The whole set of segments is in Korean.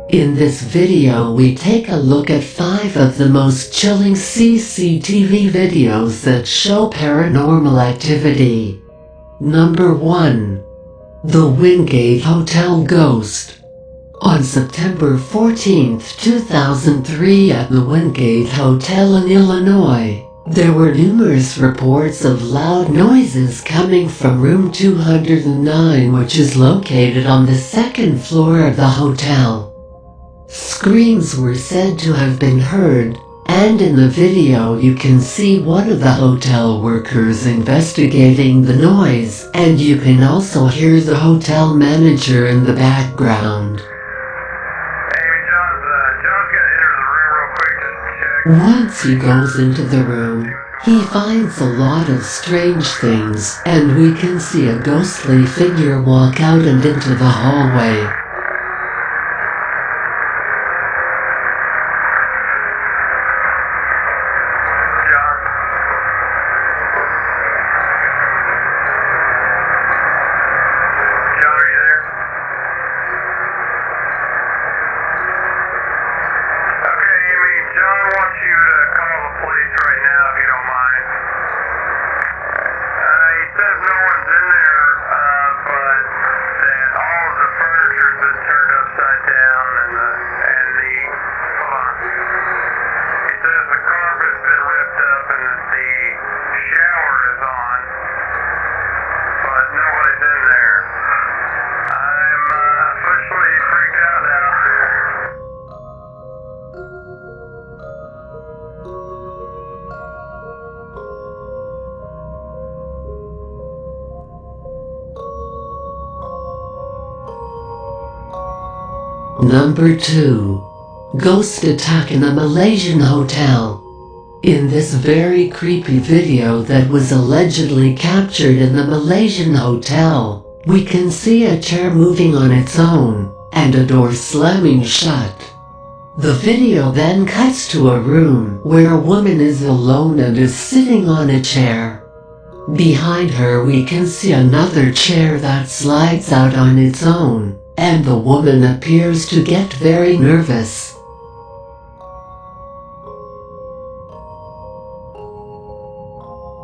In this video we take a look at 5 of the most chilling CCTV videos that show paranormal activity. Number 1. The Wingate Hotel Ghost. On September 14, 2003 at the Wingate Hotel in Illinois, there were numerous reports of loud noises coming from room 209, which is located on the second floor of the hotel. Screams were said to have been heard, and in the video you can see one of the hotel workers investigating the noise, and you can also hear the hotel manager in the background. Once he goes into the room, he finds a lot of strange things, and we can see a ghostly figure walk out and into the hallway. Number 2. Ghost Attack in a Malaysian Hotel. In this very creepy video that was allegedly captured in the Malaysian hotel, we can see a chair moving on its own, and a door slamming shut. The video then cuts to a room where a woman is alone and is sitting on a chair. Behind her we can see another chair that slides out on its own, and the woman appears to get very nervous.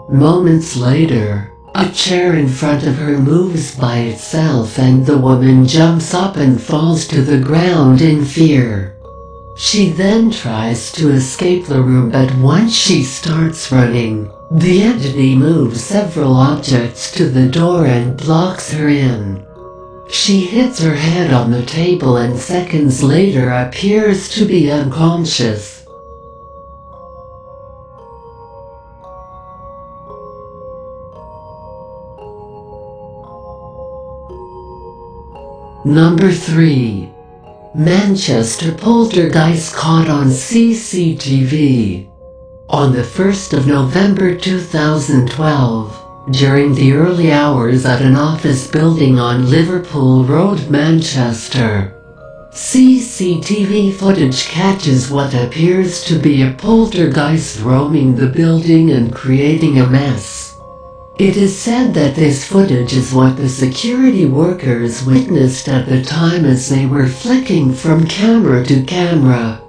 Moments later, a chair in front of her moves by itself and the woman jumps up and falls to the ground in fear. She then tries to escape the room, but once she starts running, the entity moves several objects to the door and blocks her in. She hits her head on the table and seconds later appears to be unconscious. Number 3. Manchester Poltergeist caught on CCTV. On the 1st of November 2012, during the early hours at an office building on Liverpool Road, Manchester, CCTV footage catches what appears to be a poltergeist roaming the building and creating a mess. It is said that this footage is what the security workers witnessed at the time as they were flicking from camera to camera.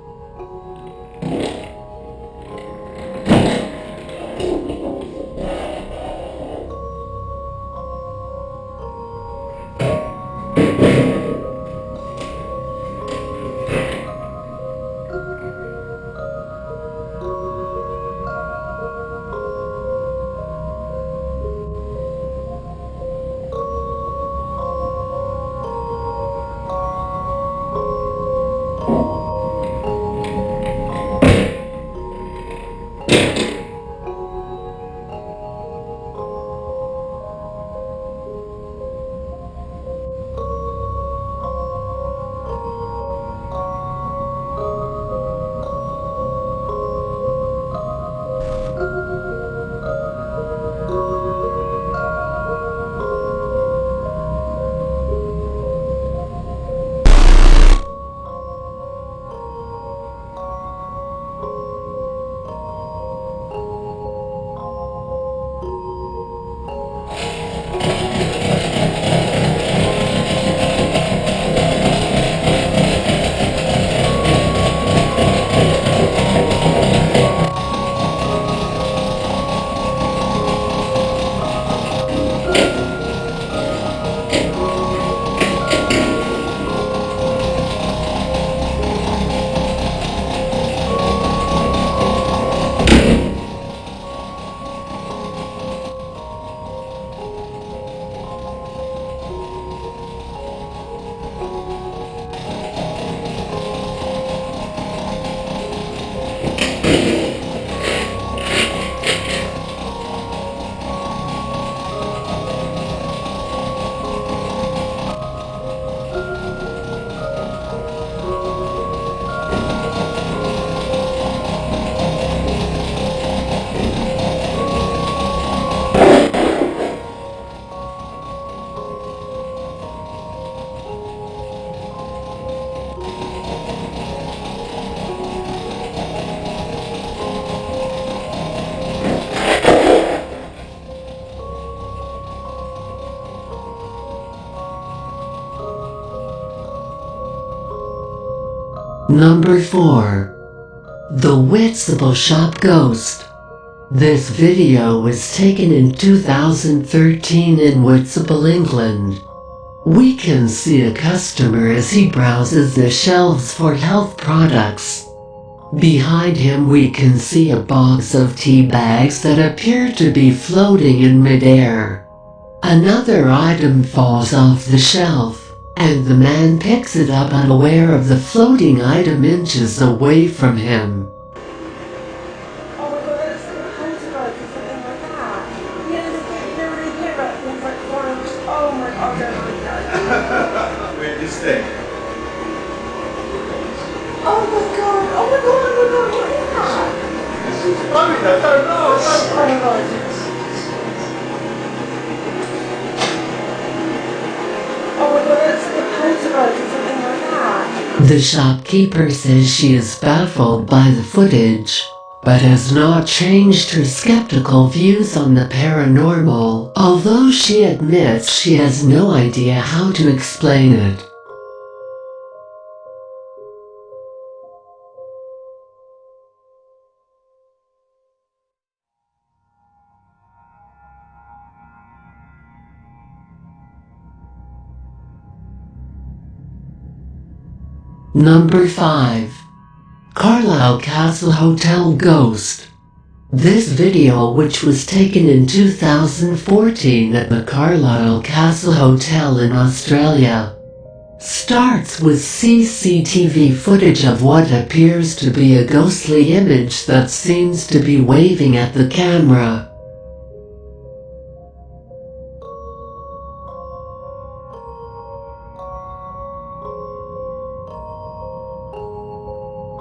Number 4. The Whitstable Shop Ghost. This video was taken in 2013 in Whitstable, England. We can see a customer as he browses the shelves for health products. Behind him we can see a box of tea bags that appear to be floating in midair. Another item falls off the shelf, and the man picks it up unaware of the floating item inches away from him. Oh my god, that's like a postcard or something like that. Yeah, they really care about things like orange. Oh my god, they're really good. Where did you stay? Oh my god, oh my god, oh my god, what is that? Mommy, I don't know. Oh my god. Oh my god, that's like a postcard or something like that. The shopkeeper says she is baffled by the footage, but has not changed her skeptical views on the paranormal, although she admits she has no idea how to explain it. Number 5. Carlisle Castle Hotel Ghost. This video, which was taken in 2014 at the Carlisle Castle Hotel in Australia, starts with CCTV footage of what appears to be a ghostly image that seems to be waving at the camera.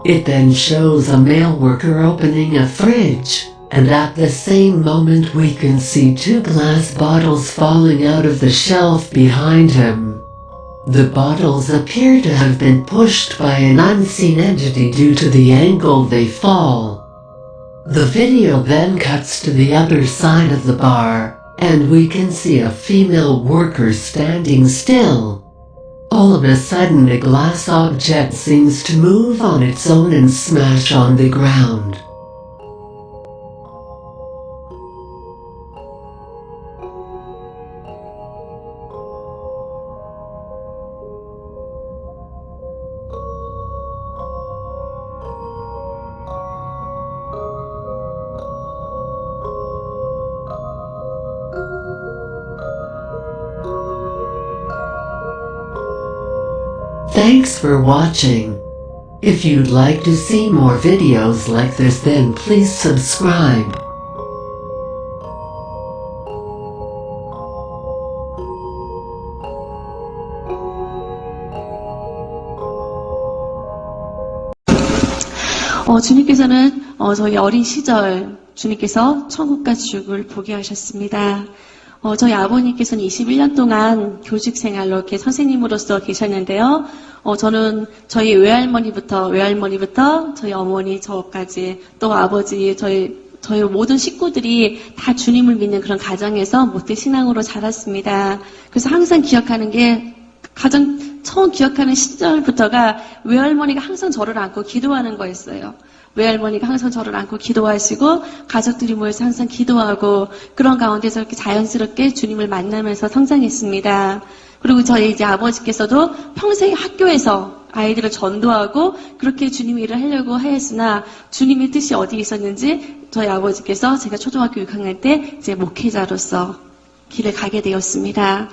It then shows a male worker opening a fridge, and at the same moment we can see 2 glass bottles falling out of the shelf behind him. The bottles appear to have been pushed by an unseen entity due to the angle they fall. The video then cuts to the other side of the bar, and we can see a female worker standing still. All of a sudden a glass object seems to move on its own and smash on the ground. Thanks for watching. If you'd like to see more videos like this, then please subscribe. 주님께서는 저희 어린 시절 주님께서 천국과 지옥을 보게 하셨습니다. 저희 아버님께서는 21년 동안 교직 생활로 이렇게 선생님으로서 계셨는데요. 저는 저희 외할머니부터 저희 어머니, 저까지 또 아버지, 저희 모든 식구들이 다 주님을 믿는 그런 가정에서 모태 신앙으로 자랐습니다. 그래서 항상 기억하는 게 가장 처음 기억하는 시절부터가 외할머니가 항상 저를 안고 기도하는 거였어요. 외할머니가 항상 저를 안고 기도하시고 가족들이 모여서 항상 기도하고 그런 가운데서 이렇게 자연스럽게 주님을 만나면서 성장했습니다. 그리고 저희 이제 아버지께서도 평생 학교에서 아이들을 전도하고 그렇게 주님 일을 하려고 하였으나 주님의 뜻이 어디 있었는지 저희 아버지께서 제가 초등학교 6학년 때 이제 목회자로서 길을 가게 되었습니다.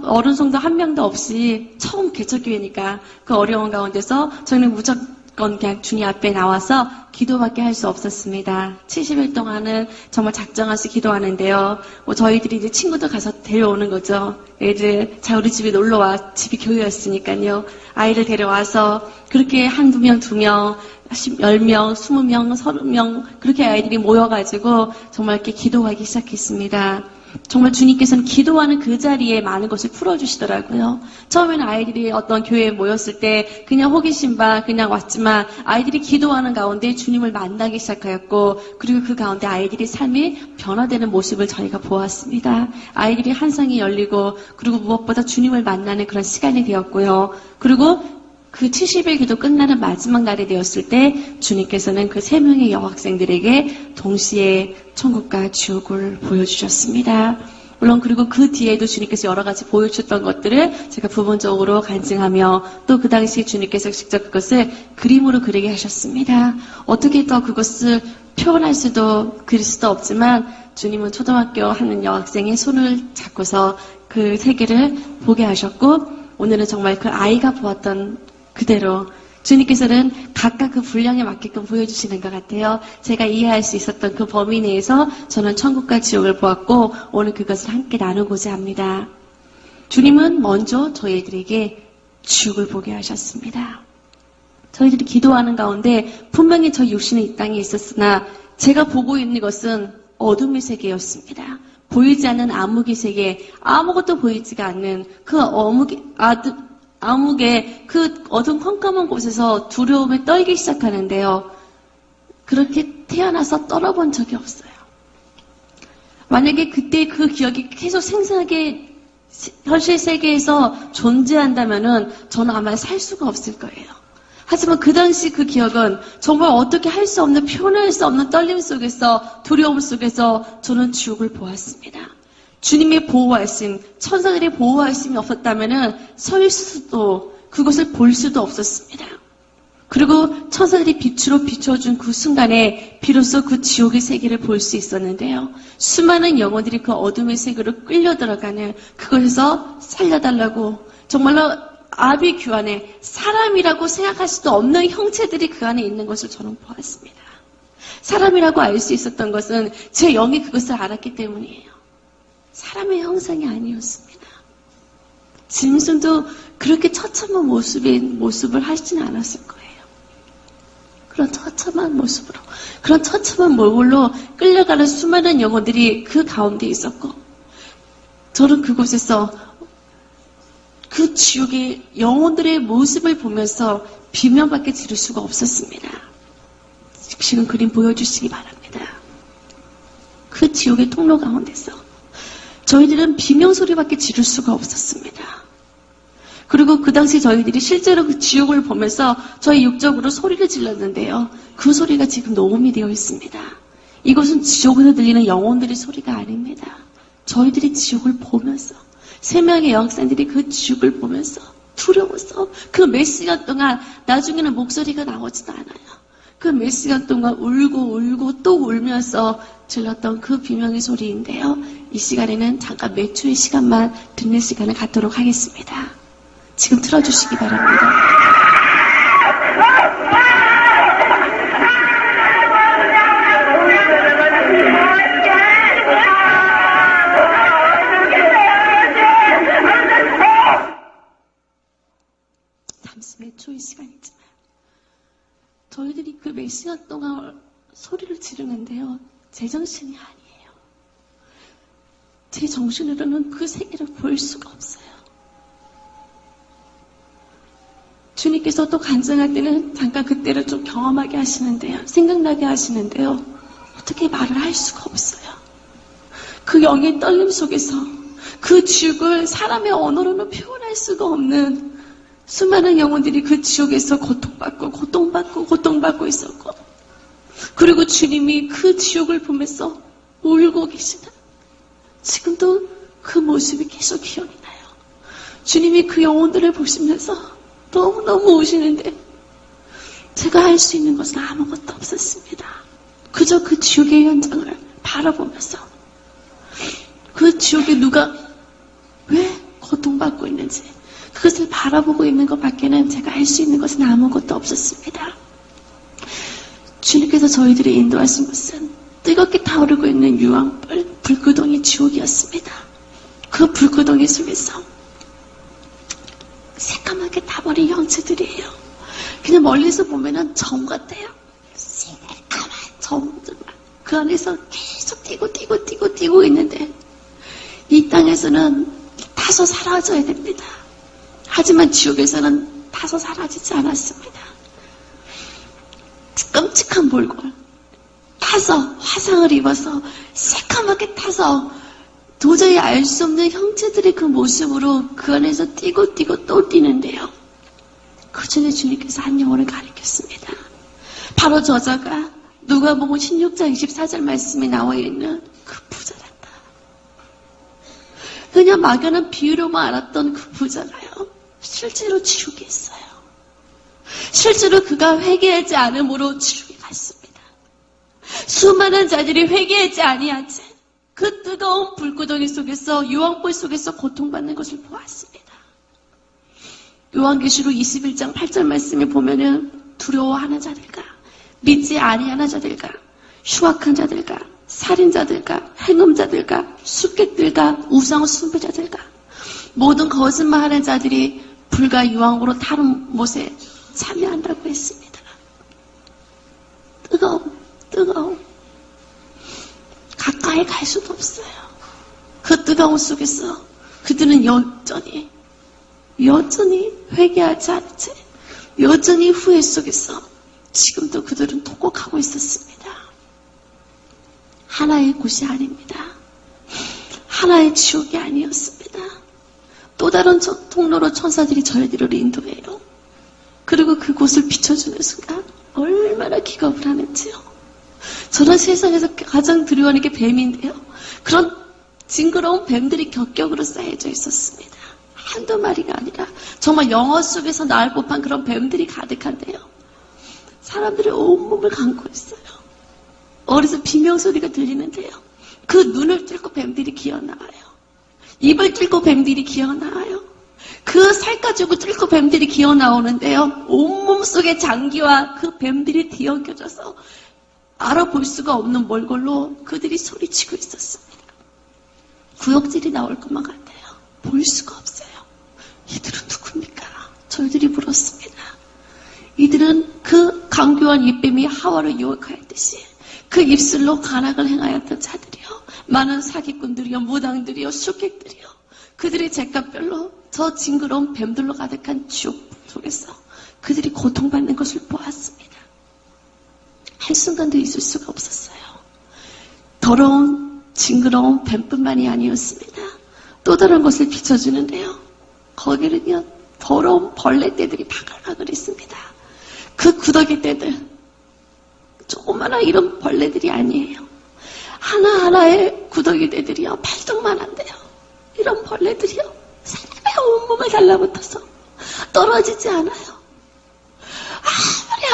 어른 성도 한 명도 없이 처음 개척교회니까 그 어려운 가운데서 저희는 무조건 그냥 주님 앞에 나와서 기도밖에 할 수 없었습니다. 70일 동안은 정말 작정하시 기도하는데요. 저희들이 이제 친구들 가서 데려오는 거죠. 애들, 자, 우리 집에 놀러와. 집이 교회였으니까요. 아이를 데려와서 그렇게 한두 명, 2명, 10명, 20명, 30명, 그렇게 아이들이 모여가지고 정말 이렇게 기도하기 시작했습니다. 정말 주님께서는 기도하는 그 자리에 많은 것을 풀어주시더라고요. 처음에는 아이들이 어떤 교회에 모였을 때 그냥 호기심 반 그냥 왔지만 아이들이 기도하는 가운데 주님을 만나기 시작하였고 그리고 그 가운데 아이들이 삶이 변화되는 모습을 저희가 보았습니다. 아이들이 한상이 열리고 그리고 무엇보다 주님을 만나는 그런 시간이 되었고요. 그리고 그 70일 기도 끝나는 마지막 날이 되었을 때 주님께서는 그 3명의 여학생들에게 동시에 천국과 지옥을 보여주셨습니다. 물론 그리고 그 뒤에도 주님께서 여러 가지 보여주셨던 것들을 제가 부분적으로 간증하며 또 그 당시 주님께서 직접 그것을 그림으로 그리게 하셨습니다. 어떻게 더 그것을 표현할 수도 그릴 수도 없지만 주님은 초등학교 하는 여학생의 손을 잡고서 그 세계를 보게 하셨고 오늘은 정말 그 아이가 보았던 그대로 주님께서는 각각 그 분량에 맞게끔 보여주시는 것 같아요. 제가 이해할 수 있었던 그 범위 내에서 저는 천국과 지옥을 보았고 오늘 그것을 함께 나누고자 합니다. 주님은 먼저 저희들에게 지옥을 보게 하셨습니다. 저희들이 기도하는 가운데 분명히 저 육신이 이 땅에 있었으나 제가 보고 있는 것은 어둠의 세계였습니다. 보이지 않는 암흑의 세계, 아무것도 보이지가 않는 그 암흑의 그 어둠 컴컴한 곳에서 두려움에 떨기 시작하는데요. 그렇게 태어나서 떨어본 적이 없어요. 만약에 그때 그 기억이 계속 생생하게 현실 세계에서 존재한다면은 저는 아마 살 수가 없을 거예요. 하지만 그 당시 그 기억은 정말 어떻게 할 수 없는, 표현할 수 없는 떨림 속에서, 두려움 속에서 저는 지옥을 보았습니다. 주님의 보호하심, 천사들의 보호하심이 없었다면은 설 수도, 그것을 볼 수도 없었습니다. 그리고 천사들이 빛으로 비춰준 그 순간에 비로소 그 지옥의 세계를 볼 수 있었는데요. 수많은 영혼들이 그 어둠의 세계로 끌려 들어가는 그것에서 살려달라고 정말로 아비 규안에 사람이라고 생각할 수도 없는 형체들이 그 안에 있는 것을 저는 보았습니다. 사람이라고 알 수 있었던 것은 제 영이 그것을 알았기 때문이에요. 사람의 형상이 아니었습니다. 짐승도 그렇게 처참한 모습을 하시진 않았을 거예요. 그런 처참한 모습으로, 그런 처참한 몰골로 끌려가는 수많은 영혼들이 그 가운데 있었고, 저는 그곳에서 그 지옥의 영혼들의 모습을 보면서 비명밖에 지를 수가 없었습니다. 지금 그림 보여주시기 바랍니다. 그 지옥의 통로 가운데서 저희들은 비명 소리밖에 지를 수가 없었습니다. 그리고 그 당시 저희들이 실제로 그 지옥을 보면서 저희 육적으로 소리를 질렀는데요. 그 소리가 지금 녹음이 되어 있습니다. 이것은 지옥에서 들리는 영혼들의 소리가 아닙니다. 저희들이 지옥을 보면서 3명의 여학생들이 그 지옥을 보면서 두려워서 그 몇 시간 동안 나중에는 목소리가 나오지도 않아요. 그 몇 시간 동안 울고 또 울면서 질렀던 그 비명의 소리인데요. 이 시간에는 잠깐 몇 초의 시간만 듣는 시간을 갖도록 하겠습니다. 지금 틀어주시기 바랍니다. 잠시 몇 초의 시간이지만 저희들이 그 몇 시간 동안 소리를 지르는데요. 제 정신이 아니에요. 제 정신으로는 그 세계를 볼 수가 없어요. 주님께서 또 간증할 때는 잠깐 그때를 좀 경험하게 하시는데요. 생각나게 하시는데요. 어떻게 말을 할 수가 없어요. 그 영의 떨림 속에서 그 지옥을 사람의 언어로는 표현할 수가 없는 수많은 영혼들이 그 지옥에서 고통받고 있었고, 그리고 주님이 그 지옥을 보면서 울고 계시다. 지금도 그 모습이 계속 기억이 나요. 주님이 그 영혼들을 보시면서 너무너무 우시는데 제가 할 수 있는 것은 아무것도 없었습니다. 그저 그 지옥의 현장을 바라보면서 그 지옥에 누가 왜 고통받고 있는지 그것을 바라보고 있는 것밖에는 제가 할 수 있는 것은 아무것도 없었습니다. 주님께서 저희들을 인도하신 것은 뜨겁게 타오르고 있는 유황불, 불구덩이 지옥이었습니다. 그 불구덩이 속에서 새까맣게 타버린 형체들이에요. 그냥 멀리서 보면은 점 같아요. 새까만 점들만 그 안에서 계속 뛰고 있는데 이 땅에서는 타서 사라져야 됩니다. 하지만 지옥에서는 타서 사라지지 않았습니다. 끔찍한 몰골, 타서 화상을 입어서 새까맣게 타서 도저히 알 수 없는 형체들의 그 모습으로 그 안에서 뛰고 또 뛰는데요. 그 전에 주님께서 한 영혼을 가리켰습니다. 바로 저자가 누가복음 16장 24절 말씀에 나와 있는 그 부자란다. 그냥 막연한 비유로만 알았던 그 부자가요, 실제로 지옥에 있어요. 실제로 그가 회개하지 않음으로 지옥에 갔습니다. 수많은 자들이 회개하지 아니한 채 그 뜨거운 불구덩이 속에서, 유황불 속에서 고통받는 것을 보았습니다. 요한계시록 21장 8절 말씀에 보면은 두려워하는 자들과 믿지 아니하는 자들과 흉악한 자들과 살인자들과 행음자들과 숙객들과 우상 숭배자들과 모든 거짓말하는 자들이 불과 유황으로 다른 못에 참여한다고 했습니다. 뜨거움. 가까이 갈 수도 없어요. 그 뜨거움 속에서 그들은 여전히 회개하지 않은 채 여전히 후회 속에서 지금도 그들은 통곡하고 있었습니다. 하나의 곳이 아닙니다. 하나의 지옥이 아니었습니다. 또 다른 통로로 천사들이 저희들을 인도해요. 그리고 그곳을 비춰주는 순간 얼마나 기겁을 하는지요. 저는 세상에서 가장 두려워하는 게 뱀인데요. 그런 징그러운 뱀들이 격격으로 쌓여져 있었습니다. 한두 마리가 아니라 정말 영화 속에서 나올 법한 그런 뱀들이 가득한데요. 사람들이 온몸을 감고 있어요. 어디서 비명소리가 들리는데요. 그 눈을 뚫고 뱀들이 기어나와요. 입을 뚫고 뱀들이 기어나와요. 그 살 가지고 뚫고 뱀들이 기어나오는데요. 온몸 속에 장기와 그 뱀들이 뒤엉켜져서 알아볼 수가 없는 몰골로 그들이 소리치고 있었습니다. 구역질이 나올 것만 같아요. 볼 수가 없어요. 이들은 누굽니까? 저희들이 물었습니다. 이들은 그 강교한 입뱀이 하와를 유혹하였듯이 그 입술로 간악을 행하였던 자들이요. 많은 사기꾼들이요, 무당들이요, 숙객들이요. 그들의 잿값별로 저 징그러운 뱀들로 가득한 지옥 속에서 그들이 고통받는 것을 보았습니다. 한순간도 있을 수가 없었어요. 더러운 징그러운 뱀뿐만이 아니었습니다. 또 다른 것을 비춰주는데요. 거기는요, 더러운 벌레떼들이 바글바글 있습니다. 그 구더기 떼들, 조그마한 이런 벌레들이 아니에요. 하나하나의 구더기 떼들이요, 발등만한데요. 이런 벌레들이요, 사람의 온몸을 달라붙어서 떨어지지 않아요.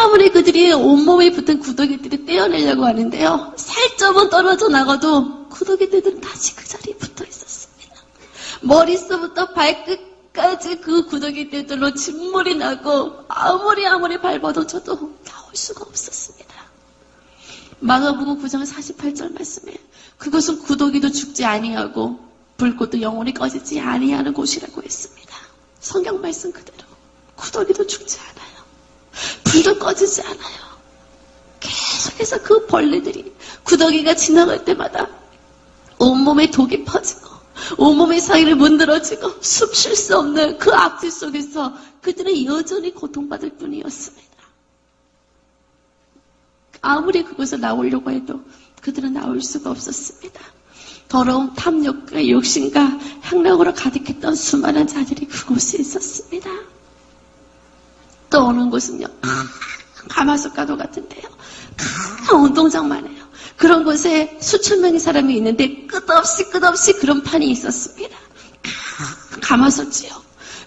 아무리 그들이 온몸에 붙은 구더기들을 떼어내려고 하는데요. 살점은 떨어져 나가도 구더기들은 다시 그 자리에 붙어 있었습니다. 머릿속부터 발끝까지 그 구더기들로 진물이 나고 아무리 밟아도 저도 나올 수가 없었습니다. 마가복음 9장 48절 말씀에 그것은 구더기도 죽지 아니하고 불꽃도 영원히 꺼지지 아니하는 곳이라고 했습니다. 성경 말씀 그대로 구더기도 죽지 않아요. 불도 꺼지지 않아요. 계속해서 그 벌레들이 구더기가 지나갈 때마다 온몸에 독이 퍼지고 온몸의 사이를 문드러지고 숨 쉴 수 없는 그 악취 속에서 그들은 여전히 고통받을 뿐이었습니다. 아무리 그곳에 나오려고 해도 그들은 나올 수가 없었습니다. 더러운 탐욕과 욕심과 향락으로 가득했던 수많은 자들이 그곳에 있었습니다. 또 오는 곳은요, 가마솥가도 같은데요. 큰 운동장만 해요. 그런 곳에 수천 명의 사람이 있는데 끝없이 그런 판이 있었습니다. 가마솥이요.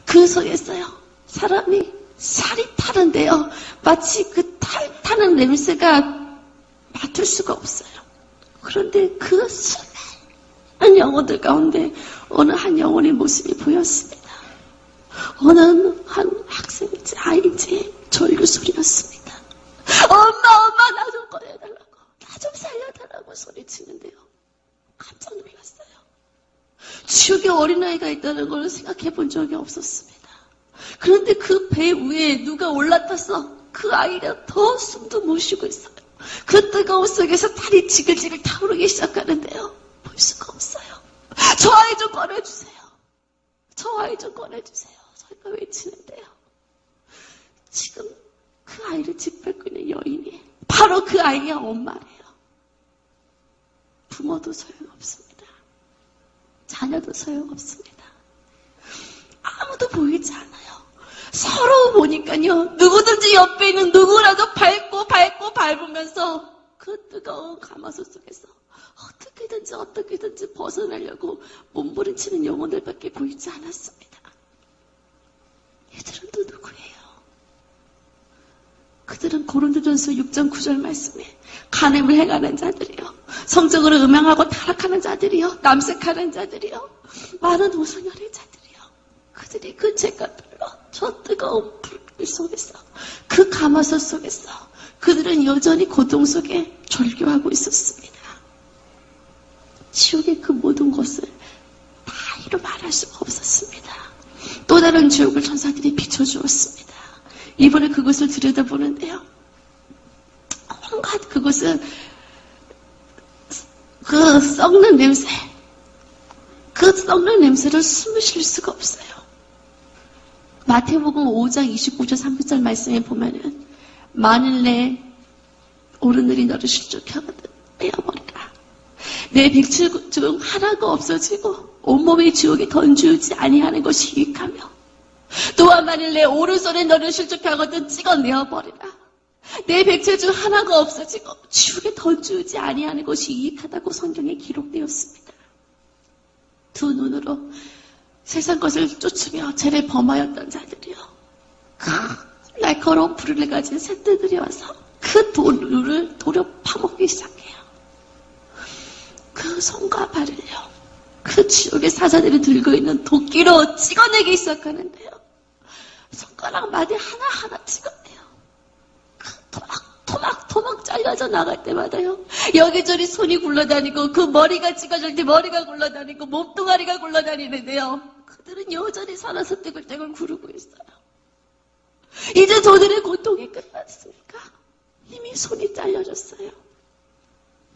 그 속에서요, 사람이 살이 타는데요. 마치 그 타는 냄새가 맡을 수가 없어요. 그런데 그 수많은 영혼들 가운데 어느 한 영혼의 모습이 보였습니다. 어느 한 학생인지 아이인지 졸고 소리였습니다. 엄마 나 좀 꺼내달라고, 나 좀 살려달라고 소리치는데요. 깜짝 놀랐어요. 지옥에 어린아이가 있다는 걸 생각해 본 적이 없었습니다. 그런데 그 배 위에 누가 올라타서 그 아이가 더 숨도 못 쉬고 있어요. 그 뜨거운 속에서 탈이 지글지글 타오르기 시작하는데요. 볼 수가 없어요. 저 아이 좀 꺼내주세요. 저 아이 좀 꺼내주세요. 저희가 외치는데요. 지금 그 아이를 짓밟고 있는 여인이 바로 그 아이의 엄마래요. 부모도 소용없습니다. 자녀도 소용없습니다. 아무도 보이지 않아요. 서로 보니까요, 누구든지 옆에 있는 누구라도 밟으면서 그 뜨거운 가마솥 속에서 어떻게든지 벗어나려고 몸부림치는 영혼들밖에 보이지 않았습니다. 이들은 또 누구예요? 그들은 고린도전서 6장 9절 말씀에 간음을 행하는 자들이요, 성적으로 음행하고 타락하는 자들이요, 남색하는 자들이요, 많은 오성열의 자들이요. 그들이 그 죄값별로 저 뜨거운 불 속에서, 그 가마솥 속에서 그들은 여전히 고통 속에 절규하고 있었습니다. 지옥의 그 모든 것을 다 이루 말할 수가 없었습니다. 또 다른 지옥을 천사들이 비춰주었습니다. 이번에 그것을 들여다보는데요, 온갖 그것은 그 썩는 냄새를 숨을 쉴 수가 없어요. 마태복음 5장 29절 30절 말씀에 보면은 만일 오르늘이 너를 실족하거든 빼어버리라. 내 백칠 중 하나가 없어지고 온몸이 지옥에 던지지 아니하는 것이 유익하며, 또한 만일 내 오른손에 너를 실족하거든 찍어내어버리라. 내 백체 중 하나가 없어지고 지옥에 던지지 아니하는 것이 유익하다고 성경에 기록되었습니다. 두 눈으로 세상 것을 쫓으며 죄를 범하였던 자들이요, 그 날카로운 불을 가진 새떼들이 와서 그 눈을 도려 파먹기 시작해요. 그 손과 발을요, 그 지옥의 사자들이 들고 있는 도끼로 찍어내기 시작하는데요, 손가락 마디 하나하나 찍어내요. 그 토막 잘려져 나갈 때마다요, 여기저기 손이 굴러다니고 그 머리가 찍어질 때 머리가 굴러다니고 몸뚱아리가 굴러다니는데요, 그들은 여전히 살아서 떼굴떼굴 구르고 있어요. 이제 저들의 고통이 끝났으니까 이미 손이 잘려졌어요.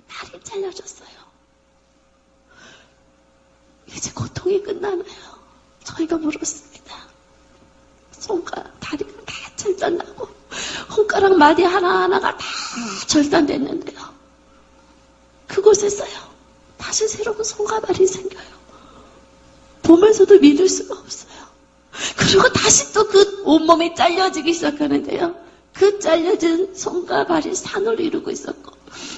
다리 잘려졌어요. 이제 고통이 끝나나요? 저희가 물었습니다. 손과 다리가 다 절단나고 손가락 마디 하나하나가 다 절단됐는데요, 그곳에서요 다시 새로운 손과 발이 생겨요. 보면서도 믿을 수가 없어요. 그리고 다시 또 그 온몸이 잘려지기 시작하는데요, 그 잘려진 손과 발이 산을 이루고 있었고,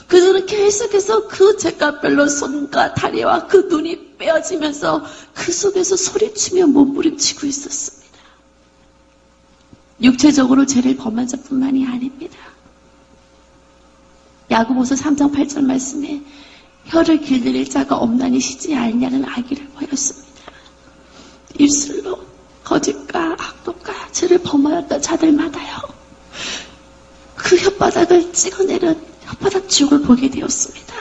그들은 계속해서 그 죄값별로 손과 다리와 그 눈이 빼어지면서 그 속에서 소리치며 몸부림치고 있었습니다. 육체적으로 죄를 범한 자뿐만이 아닙니다. 야고보서 3장 8절 말씀에 혀를 길들일 자가 없나니 쉬지 않냐는 아기를 보였습니다. 입술로 거짓과 악독과 죄를 범하였던 자들마다요, 그 혓바닥을 찍어내는 혓바닥 지옥을 보게 되었습니다.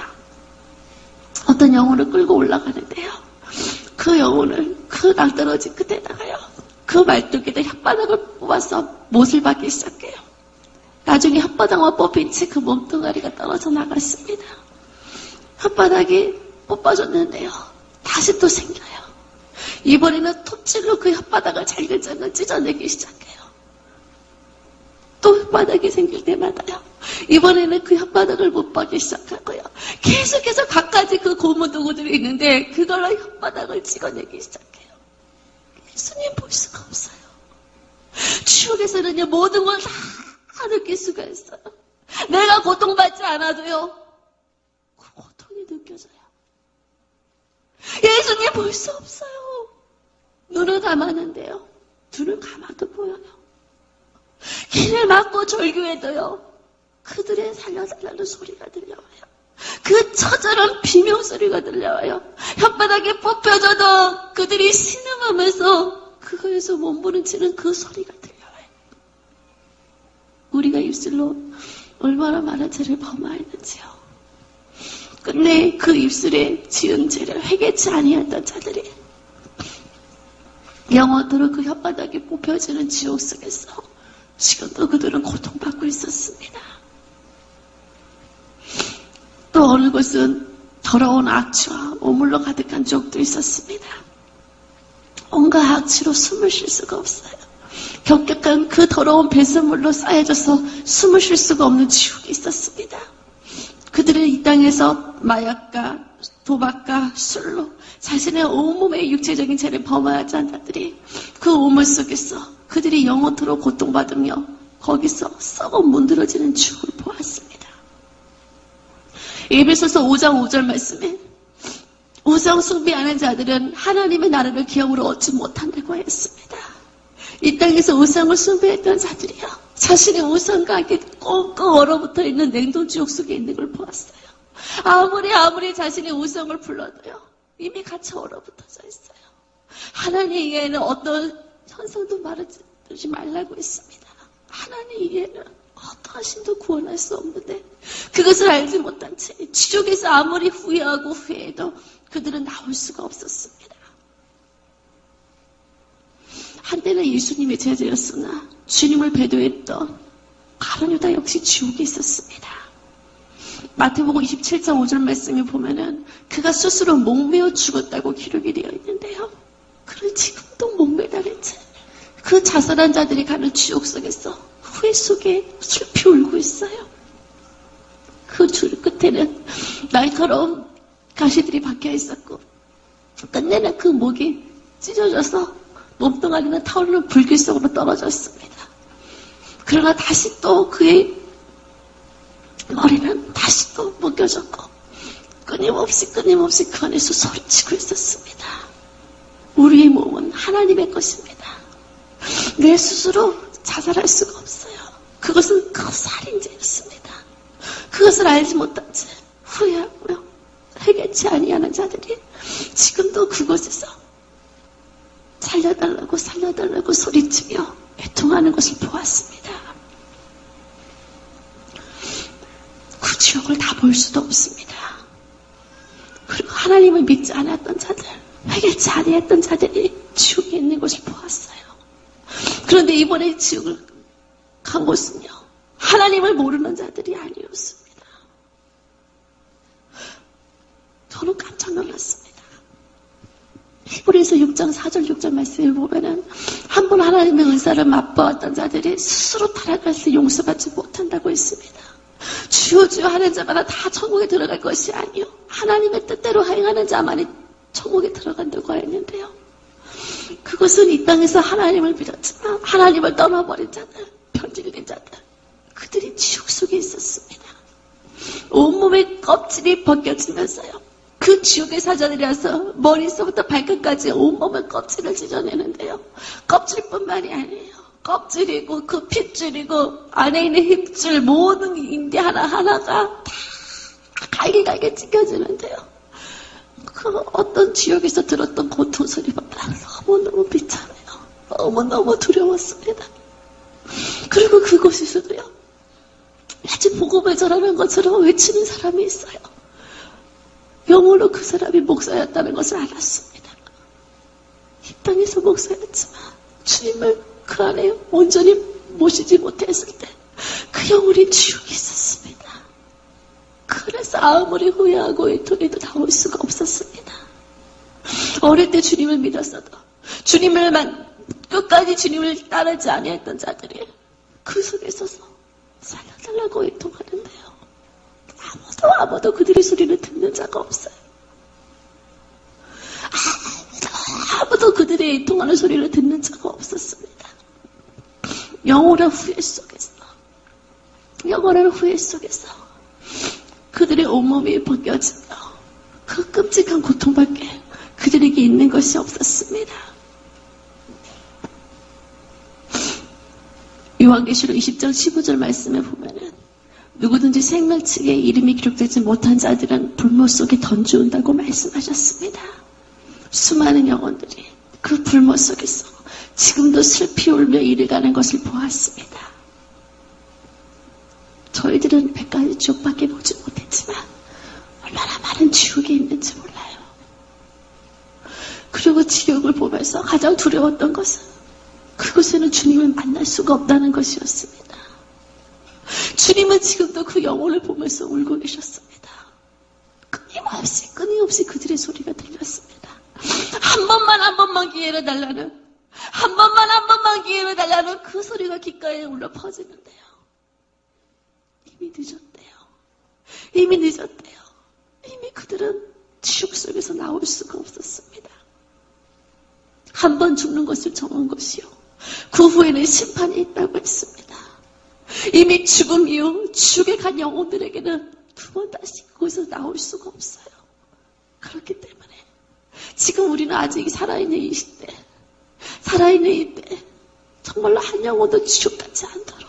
어떤 영혼을 끌고 올라가는데요, 그 영혼을 그 낭떠러지 끝에다가요, 그 말뚝에다 혓바닥을 뽑아서 못을 박기 시작해요. 나중에 혓바닥만 뽑힌 채 그 몸뚱아리가 떨어져 나갔습니다. 혓바닥이 뽑아졌는데요, 다시 또 생겨요. 이번에는 톱질로 그 혓바닥을 잘근잘근 찢어내기 시작해요. 또 혓바닥이 생길 때마다요, 이번에는 그 혓바닥을 못 박기 시작하고요, 계속해서 갖가지 그 고무도구들이 있는데 그걸로 혓바닥을 찍어내기 시작해요. 예수님 볼 수가 없어요. 지옥에서는요, 모든 걸 다 느낄 수가 있어요. 내가 고통받지 않아도요, 그 고통이 느껴져요. 예수님 볼 수 없어요. 눈을 감았는데요, 눈을 감아도 보여요. 길을 막고 절규해도요, 그들의 살려달라는 소리가 들려와요. 그 처절한 비명소리가 들려와요. 혓바닥에 뽑혀져도 그들이 신음하면서 그거에서 몸부림치는 그 소리가 들려와요. 우리가 입술로 얼마나 많은 죄를 범하였는지요. 끝내 그 입술에 지은 죄를 회개치 아니했던 자들이 영원토록 그 혓바닥에 뽑혀지는 지옥 속에서 지금도 그들은 고통받고 있었습니다. 또 어느 곳은 더러운 악취와 오물로 가득한 지옥도 있었습니다. 온갖 악취로 숨을 쉴 수가 없어요. 격격한 그 더러운 배설물로 쌓여져서 숨을 쉴 수가 없는 지옥이 있었습니다. 그들은 이 땅에서 마약과 도박과 술로 자신의 온몸의 육체적인 죄를 범하지 않은 자들이 그 오물 속에서 그들이 영원토록 고통받으며 거기서 썩어 문드러지는 죽을 보았습니다. 에베소서 5장 5절 말씀에 우상 숭배하는 자들은 하나님의 나라를 기업으로 얻지 못한다고 했습니다. 이 땅에서 우상을 숭배했던 자들이요, 자신의 우상과 함께 꽁꽁 얼어붙어 있는 냉동지옥 속에 있는 걸 보았어요. 아무리 자신의 우상을 불러도요, 이미 같이 얼어붙어져 있어요. 하나님 이외에는 어떤 현상도 말하지 말라고 했습니다. 하나님 이외에는 어떠한 신도 구원할 수 없는데, 그것을 알지 못한 채 지옥에서 아무리 후회하고 후회해도 그들은 나올 수가 없었습니다. 한때는 예수님의 제자였으나 주님을 배도했던 가룟 유다 역시 지옥에 있었습니다. 마태복음 27장 5절 말씀에 보면은 그가 스스로 목매어 죽었다고 기록이 되어 있는데요. 그를 지금도 목매달린 채 그 자살한 자들이 가는 지옥 속에서 후회 속에 슬피 울고 있어요. 그 줄 끝에는 날카로운 가시들이 박혀 있었고, 끝내는 그 목이 찢어져서 몸뚱아리는 타오르는 불길 속으로 떨어졌습니다. 그러나 다시 또 그의 머리는 다시 또 묶여졌고, 끊임없이 그 안에서 소리치고 있었습니다. 우리의 몸은 하나님의 것입니다. 내 스스로 자살할 수가 없어요. 그것은 그 살인죄였습니다. 그것을 알지 못한 채 후회하고요, 회개치 아니하는 자들이 지금도 그곳에서 살려달라고 소리치며 애통하는 것을 보았습니다. 그 지옥을 다 볼 수도 없습니다. 그리고 하나님을 믿지 않았던 자들, 회개치 아니했던 자들이 지옥에 있는 것을 보았어요. 그런데 이번에 지옥을 간 곳은요, 하나님을 모르는 자들이 아니었습니다. 저는 깜짝 놀랐습니다. 히브리서 6장 4절 6절 말씀을 보면은 한 번 하나님의 은사를 맛보았던 자들이 스스로 타락할 때 용서받지 못한다고 했습니다. 주여 하는 자마다 다 천국에 들어갈 것이 아니요, 하나님의 뜻대로 행하는 자만이 천국에 들어간다고 했는데요. 그것은 이 땅에서 하나님을 믿었지만 하나님을 떠나버린 자들, 편질린 자들, 그들이 지옥 속에 있었습니다. 온몸의 껍질이 벗겨지면서요, 그 지옥의 사자들이라서 머리서부터 발끝까지 온몸의 껍질을 찢어내는데요, 껍질뿐만이 아니에요. 껍질이고 그 핏줄이고 안에 있는 힘줄, 모든 인대 하나하나가 다 갈기갈기 찢겨지는데요, 그 어떤 지옥에서 들었던 고통 소리보다 너무너무 비참해요. 너무너무 두려웠습니다. 그리고 그곳에서도요, 마치 복음을 전하는 것처럼 외치는 사람이 있어요. 영으로 그 사람이 목사였다는 것을 알았습니다. 이 땅에서 목사였지만 주님을 그 안에 온전히 모시지 못했을 때 그 영혼이 지옥에 있었습니다. 그래서 아무리 후회하고 애통해도 나올 수가 없었습니다. 어릴 때 주님을 믿었어도 끝까지 주님을 따르지 아니했던 자들이 그 속에 서서 살려달라고 애통하는데요, 아무도 그들의 소리를 듣는 자가 없어요. 아무도 그들의 애통하는 소리를 듣는 자가 없었습니다. 영원한 후회 속에서 그들의 온몸이 벗겨지며 그 끔찍한 고통밖에 그들에게 있는 것이 없었습니다. 요한계시록 20장 15절 말씀에 보면은 누구든지 생명책에 이름이 기록되지 못한 자들은 불못 속에 던져온다고 말씀하셨습니다. 수많은 영혼들이 그 불못 속에서 지금도 슬피 울며 이르가는 것을 보았습니다. 저희들은 100가지 지옥밖에 보지 못했지만 얼마나 많은 지옥이 있는지 몰라요. 그리고 지옥을 보면서 가장 두려웠던 것은 그곳에는 주님을 만날 수가 없다는 것이었습니다. 주님은 지금도 그 영혼을 보면서 울고 계셨습니다. 끊임없이 그들의 소리가 들렸습니다. 한 번만 기회를 달라는, 한 번만 기회를 달라는 그 소리가 귓가에 울려 퍼지는데요, 이미 늦었대요. 이미 그들은 지옥 속에서 나올 수가 없었습니다. 한 번 죽는 것을 정한 것이요, 그 후에는 심판이 있다고 했습니다. 이미 죽음 이후 지옥에 간 영혼들에게는 두 번 다시 거기서 나올 수가 없어요. 그렇기 때문에 지금 우리는 아직 살아있는 이 시대, 살아있는 이때 정말로 한 영혼도 지옥 가지 않도록,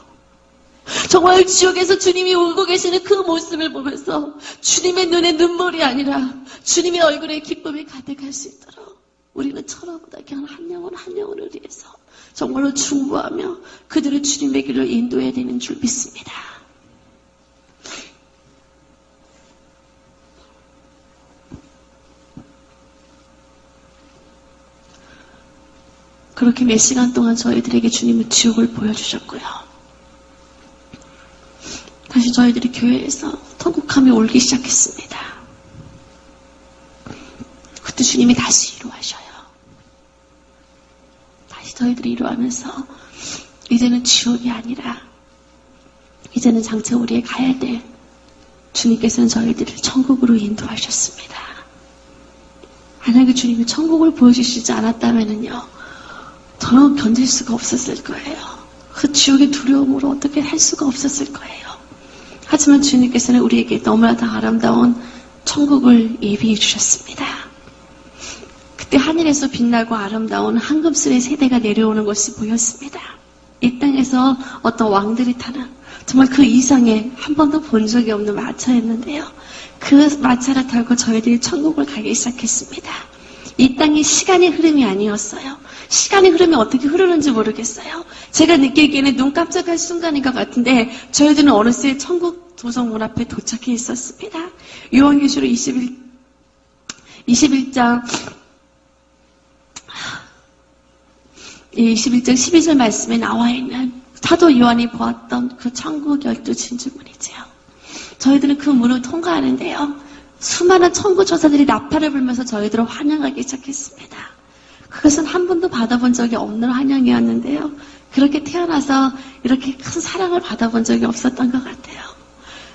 정말 지옥에서 주님이 울고 계시는 그 모습을 보면서 주님의 눈에 눈물이 아니라 주님의 얼굴에 기쁨이 가득할 수 있도록 우리는 철없다게 한 영혼 한 영혼을 위해서 정말로 중보하며 그들을 주님의 길로 인도해야 되는 줄 믿습니다. 그렇게 몇 시간 동안 저희들에게 주님은 지옥을 보여주셨고요. 다시 저희들이 교회에서 통곡하며 울기 시작했습니다. 그때 주님이 다시 위로하셔요. 다시 저희들이 위로하면서 이제는 지옥이 아니라 이제는 장차 우리의 가야 될 주님께서는 저희들을 천국으로 인도하셨습니다. 만약에 주님이 천국을 보여주시지 않았다면요, 저는 견딜 수가 없었을 거예요. 그 지옥의 두려움으로 어떻게 할 수가 없었을 거예요. 하지만 주님께서는 우리에게 너무나도 아름다운 천국을 예비해 주셨습니다. 그때 하늘에서 빛나고 아름다운 황금술의 세대가 내려오는 것이 보였습니다. 이 땅에서 어떤 왕들이 타는 정말 그 이상의 한 번도 본 적이 없는 마차였는데요. 그 마차를 타고 저희들이 천국을 가기 시작했습니다. 이 땅이 시간의 흐름이 아니었어요. 시간의 흐름이 어떻게 흐르는지 모르겠어요. 제가 느끼기에는 눈 깜짝할 순간인 것 같은데 저희들은 어느새 천국 도성문 앞에 도착해 있었습니다. 요한계시록 21장 12절 말씀에 나와 있는 사도 요한이 보았던 그 천국 12진주문이지요. 저희들은 그 문을 통과하는데요. 수많은 천국 조사들이 나팔을 불면서 저희들을 환영하기 시작했습니다. 그것은 한 번도 받아본 적이 없는 환영이었는데요. 그렇게 태어나서 이렇게 큰 사랑을 받아본 적이 없었던 것 같아요.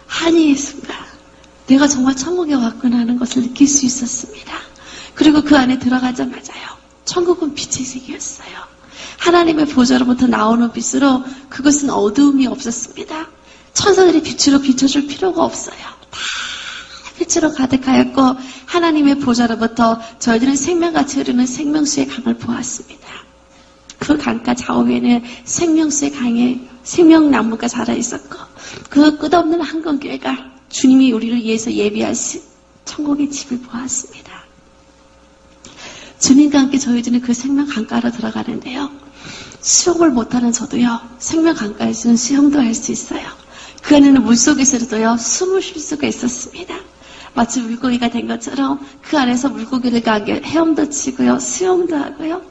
한이의 순간, 내가 정말 천국에 왔구나 하는 것을 느낄 수 있었습니다. 그리고 그 안에 들어가자마자요, 천국은 빛의 색이었어요. 하나님의 보좌로부터 나오는 빛으로 그것은 어두움이 없었습니다. 천사들이 빛으로 비춰줄 필요가 없어요. 다 빛으로 가득하였고 하나님의 보좌로부터 저희들은 생명같이 흐르는 생명수의 강을 보았습니다. 그 강가 좌우에는 생명수의 강에 생명나무가 자라 있었고 그 끝없는 한강교회가 주님이 우리를 위해서 예비하신 천국의 집을 보았습니다. 주님과 함께 저희들은 그 생명 강가로 들어가는데요. 수영을 못하는 저도요, 생명 강가에서는 수영도 할 수 있어요. 그 안에는 물속에서도요, 숨을 쉴 수가 있었습니다. 마치 물고기가 된 것처럼 그 안에서 물고기를 가게 헤엄도 치고요, 수영도 하고요.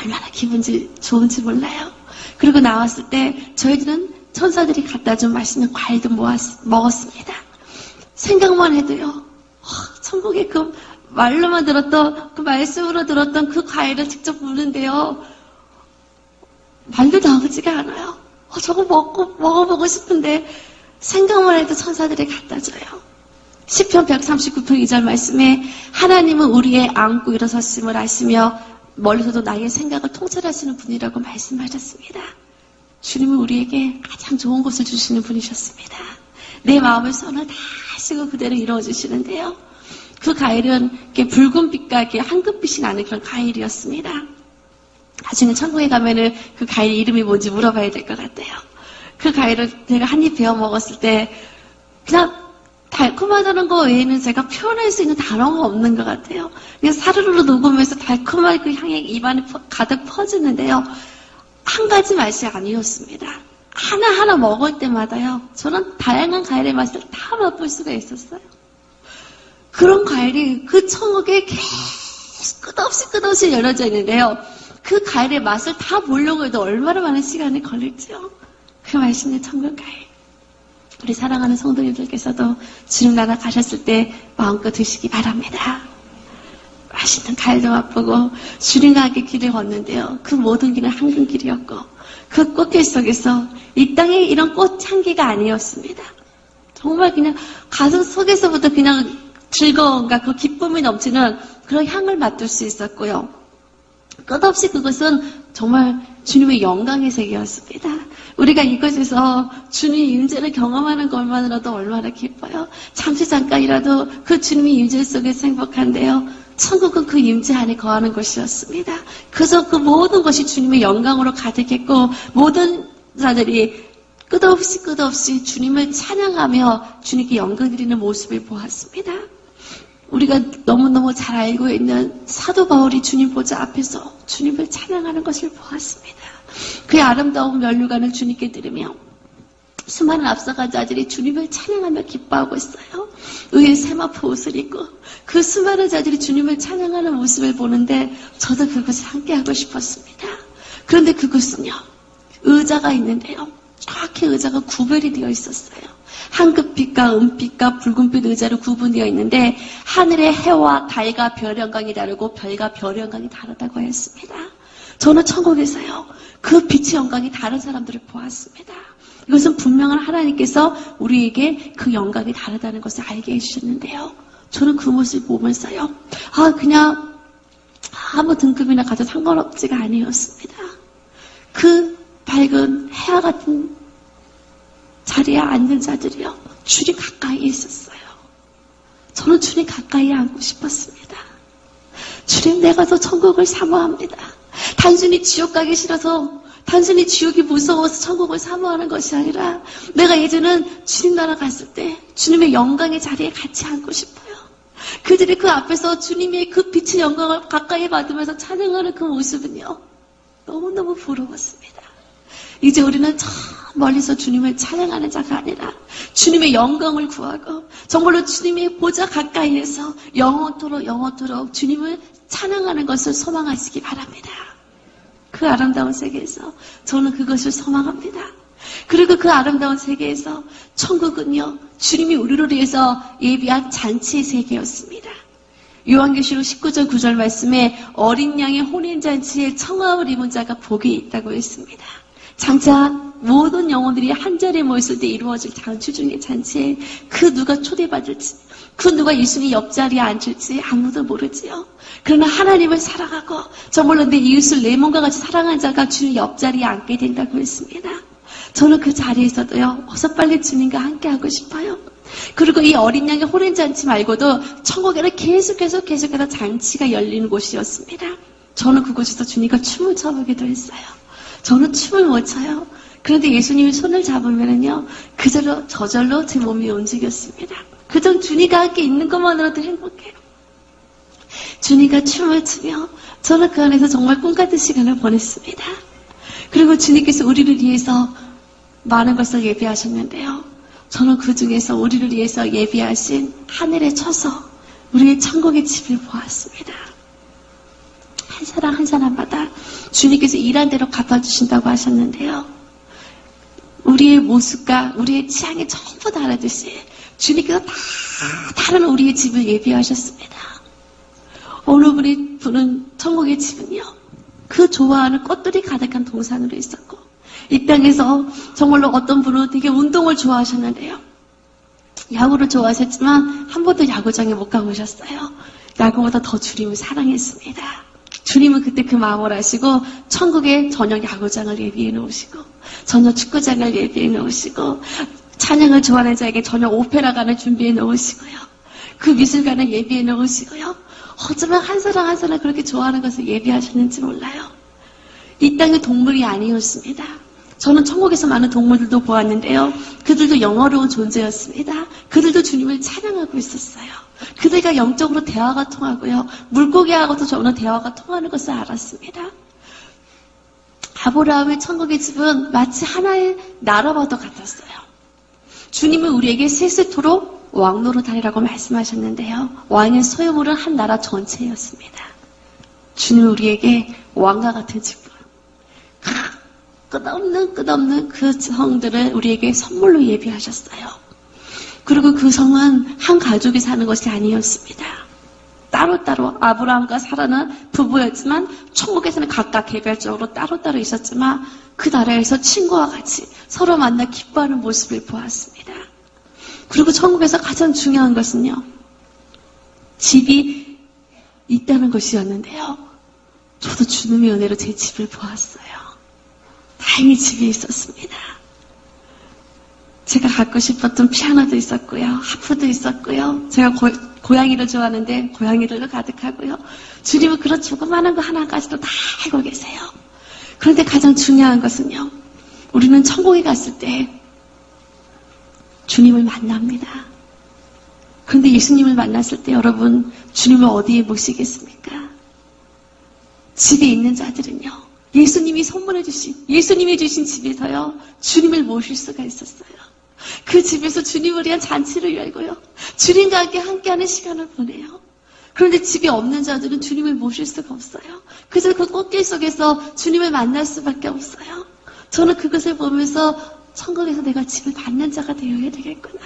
얼마나 기분이 좋은지 몰라요. 그리고 나왔을 때 저희들은 천사들이 갖다 준 맛있는 과일도 먹었습니다. 생각만 해도요, 천국의 그 말로만 들었던, 그 말씀으로 들었던 그 과일을 직접 먹는데요, 말도 나오지가 않아요. 저거 먹어보고 싶은데 생각만 해도 천사들이 갖다 줘요. 시편 139편 2절 말씀에 하나님은 우리의 안고 일어섰음을 아시며 멀리서도 나의 생각을 통찰하시는 분이라고 말씀하셨습니다. 주님은 우리에게 가장 좋은 것을 주시는 분이셨습니다. 내 마음을 선을 다 하시고 그대로 이루어주시는데요. 그 과일은 이렇게 붉은 빛과 이렇게 황금빛이 나는 그런 과일이었습니다. 나중에 천국에 가면은 그 과일 이름이 뭔지 물어봐야 될 것 같아요. 그 과일을 제가 한 입 베어 먹었을 때 그냥 달콤하다는 거 외에는 제가 표현할 수 있는 단어가 없는 것 같아요. 그냥 사르르 녹으면서 달콤한 그 향이 입안에 가득 퍼지는데요. 한 가지 맛이 아니었습니다. 하나하나 먹을 때마다요, 저는 다양한 과일의 맛을 다 맛볼 수가 있었어요. 그런 과일이 그 천국에 계속 끝없이 열려져 있는데요. 그 과일의 맛을 다 보려고 해도 얼마나 많은 시간이 걸릴지요. 그 맛있는 천국 과일. 우리 사랑하는 성도님들께서도 주님 나라 가셨을 때 마음껏 드시기 바랍니다. 맛있는 과일도 맛보고 주님과 함께 길을 걷는데요. 그 모든 길은 황금길이었고 그 꽃길 속에서 이 땅에 이런 꽃향기가 아니었습니다. 정말 그냥 가슴 속에서부터 그냥 즐거움과 그 기쁨이 넘치는 그런 향을 맡을 수 있었고요. 끝없이 그것은 정말 주님의 영광의 세계였습니다. 우리가 이곳에서 주님의 임재를 경험하는 것만으로도 얼마나 기뻐요. 잠시 잠깐이라도 그 주님의 임재 속에서 행복한데요. 천국은 그 임재 안에 거하는 것이었습니다. 그래서 그 모든 것이 주님의 영광으로 가득했고 모든 자들이 끝없이 주님을 찬양하며 주님께 영광 드리는 모습을 보았습니다. 우리가 너무너무 잘 알고 있는 사도 바울이 주님 보좌 앞에서 주님을 찬양하는 것을 보았습니다. 그의 아름다운 면류관을 주님께 드리며 수많은 앞서간 자들이 주님을 찬양하며 기뻐하고 있어요. 의의 세마포 옷을 입고 그 수많은 자들이 주님을 찬양하는 모습을 보는데 저도 그것을 함께하고 싶었습니다. 그런데 그것은요, 의자가 있는데요. 정확히 의자가 구별이 되어 있었어요. 황금빛과 은빛과 붉은빛 의자로 구분되어 있는데 하늘의 해와 달과 별 영광이 다르고 별과 별 영광이 다르다고 했습니다. 저는 천국에서요, 그 빛의 영광이 다른 사람들을 보았습니다. 이것은 분명한 하나님께서 우리에게 그 영광이 다르다는 것을 알게 해주셨는데요. 저는 그 모습을 보면서요, 그냥 아무 등급이나 가져 상관없지가 아니었습니다. 그 밝은 해와 같은 자리에 앉은 자들이요, 주님 가까이에 있었어요. 저는 주님 가까이에 앉고 싶었습니다. 주님, 내가 더 천국을 사모합니다. 단순히 지옥 가기 싫어서, 단순히 지옥이 무서워서 천국을 사모하는 것이 아니라 내가 예전엔 주님 나라 갔을 때 주님의 영광의 자리에 같이 앉고 싶어요. 그들이 그 앞에서 주님의 그 빛의 영광을 가까이 받으면서 찬양하는 그 모습은요, 너무너무 부러웠습니다. 이제 우리는 저 멀리서 주님을 찬양하는 자가 아니라 주님의 영광을 구하고 정말로 주님의 보좌 가까이에서 영원토록 주님을 찬양하는 것을 소망하시기 바랍니다. 그 아름다운 세계에서 저는 그것을 소망합니다. 그리고 그 아름다운 세계에서 천국은요, 주님이 우리를 위해서 예비한 잔치의 세계였습니다. 요한계시록 19절 9절 말씀에 어린 양의 혼인잔치에 청함을 입은 자가 복이 있다고 했습니다. 장차 모든 영혼들이 한자리에 모였을 때 이루어질 잔치 중의 잔치에 그 누가 초대받을지, 그 누가 예수님 옆자리에 앉을지 아무도 모르지요. 그러나 하나님을 사랑하고 정말로 내 이웃을 내 몸과 같이 사랑한 자가 주님 옆자리에 앉게 된다고 했습니다. 저는 그 자리에서도요, 어서 빨리 주님과 함께하고 싶어요. 그리고 이 어린 양의 혼인잔치 말고도 천국에는 계속해서 잔치가 열리는 곳이었습니다. 저는 그곳에서 주님과 춤을 춰보기도 했어요. 저는 춤을 못 춰요. 그런데 예수님이 손을 잡으면은요, 저절로 제 몸이 움직였습니다. 그저 주님과 함께 있는 것만으로도 행복해요. 주님과 춤을 추며 저는 그 안에서 정말 꿈같은 시간을 보냈습니다. 그리고 주님께서 우리를 위해서 많은 것을 예비하셨는데요. 저는 그 중에서 우리를 위해서 예비하신 하늘의 처소, 우리의 천국의 집을 보았습니다. 한 사람 한 사람마다 주님께서 일한 대로 갚아주신다고 하셨는데요. 우리의 모습과 우리의 취향이 전부 다르듯이 주님께서 다 다른 우리의 집을 예비하셨습니다. 어느 분은 천국의 집은요, 그 좋아하는 꽃들이 가득한 동산으로 있었고, 이 땅에서 정말로 어떤 분은 되게 운동을 좋아하셨는데요. 야구를 좋아하셨지만 한 번도 야구장에 못 가보셨어요. 야구보다 더 주님을 사랑했습니다. 주님은 그때 그 마음을 아시고 천국에 저녁 야구장을 예비해 놓으시고 저녁 축구장을 예비해 놓으시고 찬양을 좋아하는 자에게 저녁 오페라관을 준비해 놓으시고요. 그 미술관을 예비해 놓으시고요. 어쩌면 한 사람 한 사람 그렇게 좋아하는 것을 예비하셨는지 몰라요. 이 땅의 동물이 아니었습니다. 저는 천국에서 많은 동물들도 보았는데요. 그들도 영어로운 존재였습니다. 그들도 주님을 찬양하고 있었어요. 그들과 영적으로 대화가 통하고요. 물고기하고도 저는 대화가 통하는 것을 알았습니다. 아브라함의 천국의 집은 마치 하나의 나라와도 같았어요. 주님은 우리에게 세세토록 왕노릇하리라고 말씀하셨는데요. 왕의 소유물은 한 나라 전체였습니다. 주님은 우리에게 왕과 같은 집을, 끝없는 그 성들을 우리에게 선물로 예비하셨어요. 그리고 그 성은 한 가족이 사는 것이 아니었습니다. 따로따로 아브라함과 사라는 부부였지만 천국에서는 각각 개별적으로 따로따로 있었지만 그 나라에서 친구와 같이 서로 만나 기뻐하는 모습을 보았습니다. 그리고 천국에서 가장 중요한 것은요, 집이 있다는 것이었는데요. 저도 주님의 은혜로 제 집을 보았어요. 다행히 집에 있었습니다. 제가 갖고 싶었던 피아노도 있었고요. 하프도 있었고요. 제가 고양이를 좋아하는데 고양이들도 가득하고요. 주님은 그런 조그마한 거 하나까지도 다 알고 계세요. 그런데 가장 중요한 것은요. 우리는 천국에 갔을 때 주님을 만납니다. 그런데 예수님을 만났을 때 여러분 주님을 어디에 모시겠습니까? 집에 있는 자들은요. 예수님이 선물해 주신 예수님이 주신 집에서요. 주님을 모실 수가 있었어요. 그 집에서 주님을 위한 잔치를 열고요. 주님과 함께하는 시간을 보내요. 그런데 집에 없는 자들은 주님을 모실 수가 없어요. 그래서 그 꽃길 속에서 주님을 만날 수밖에 없어요. 저는 그것을 보면서 천국에서 내가 집을 받는 자가 되어야 되겠구나.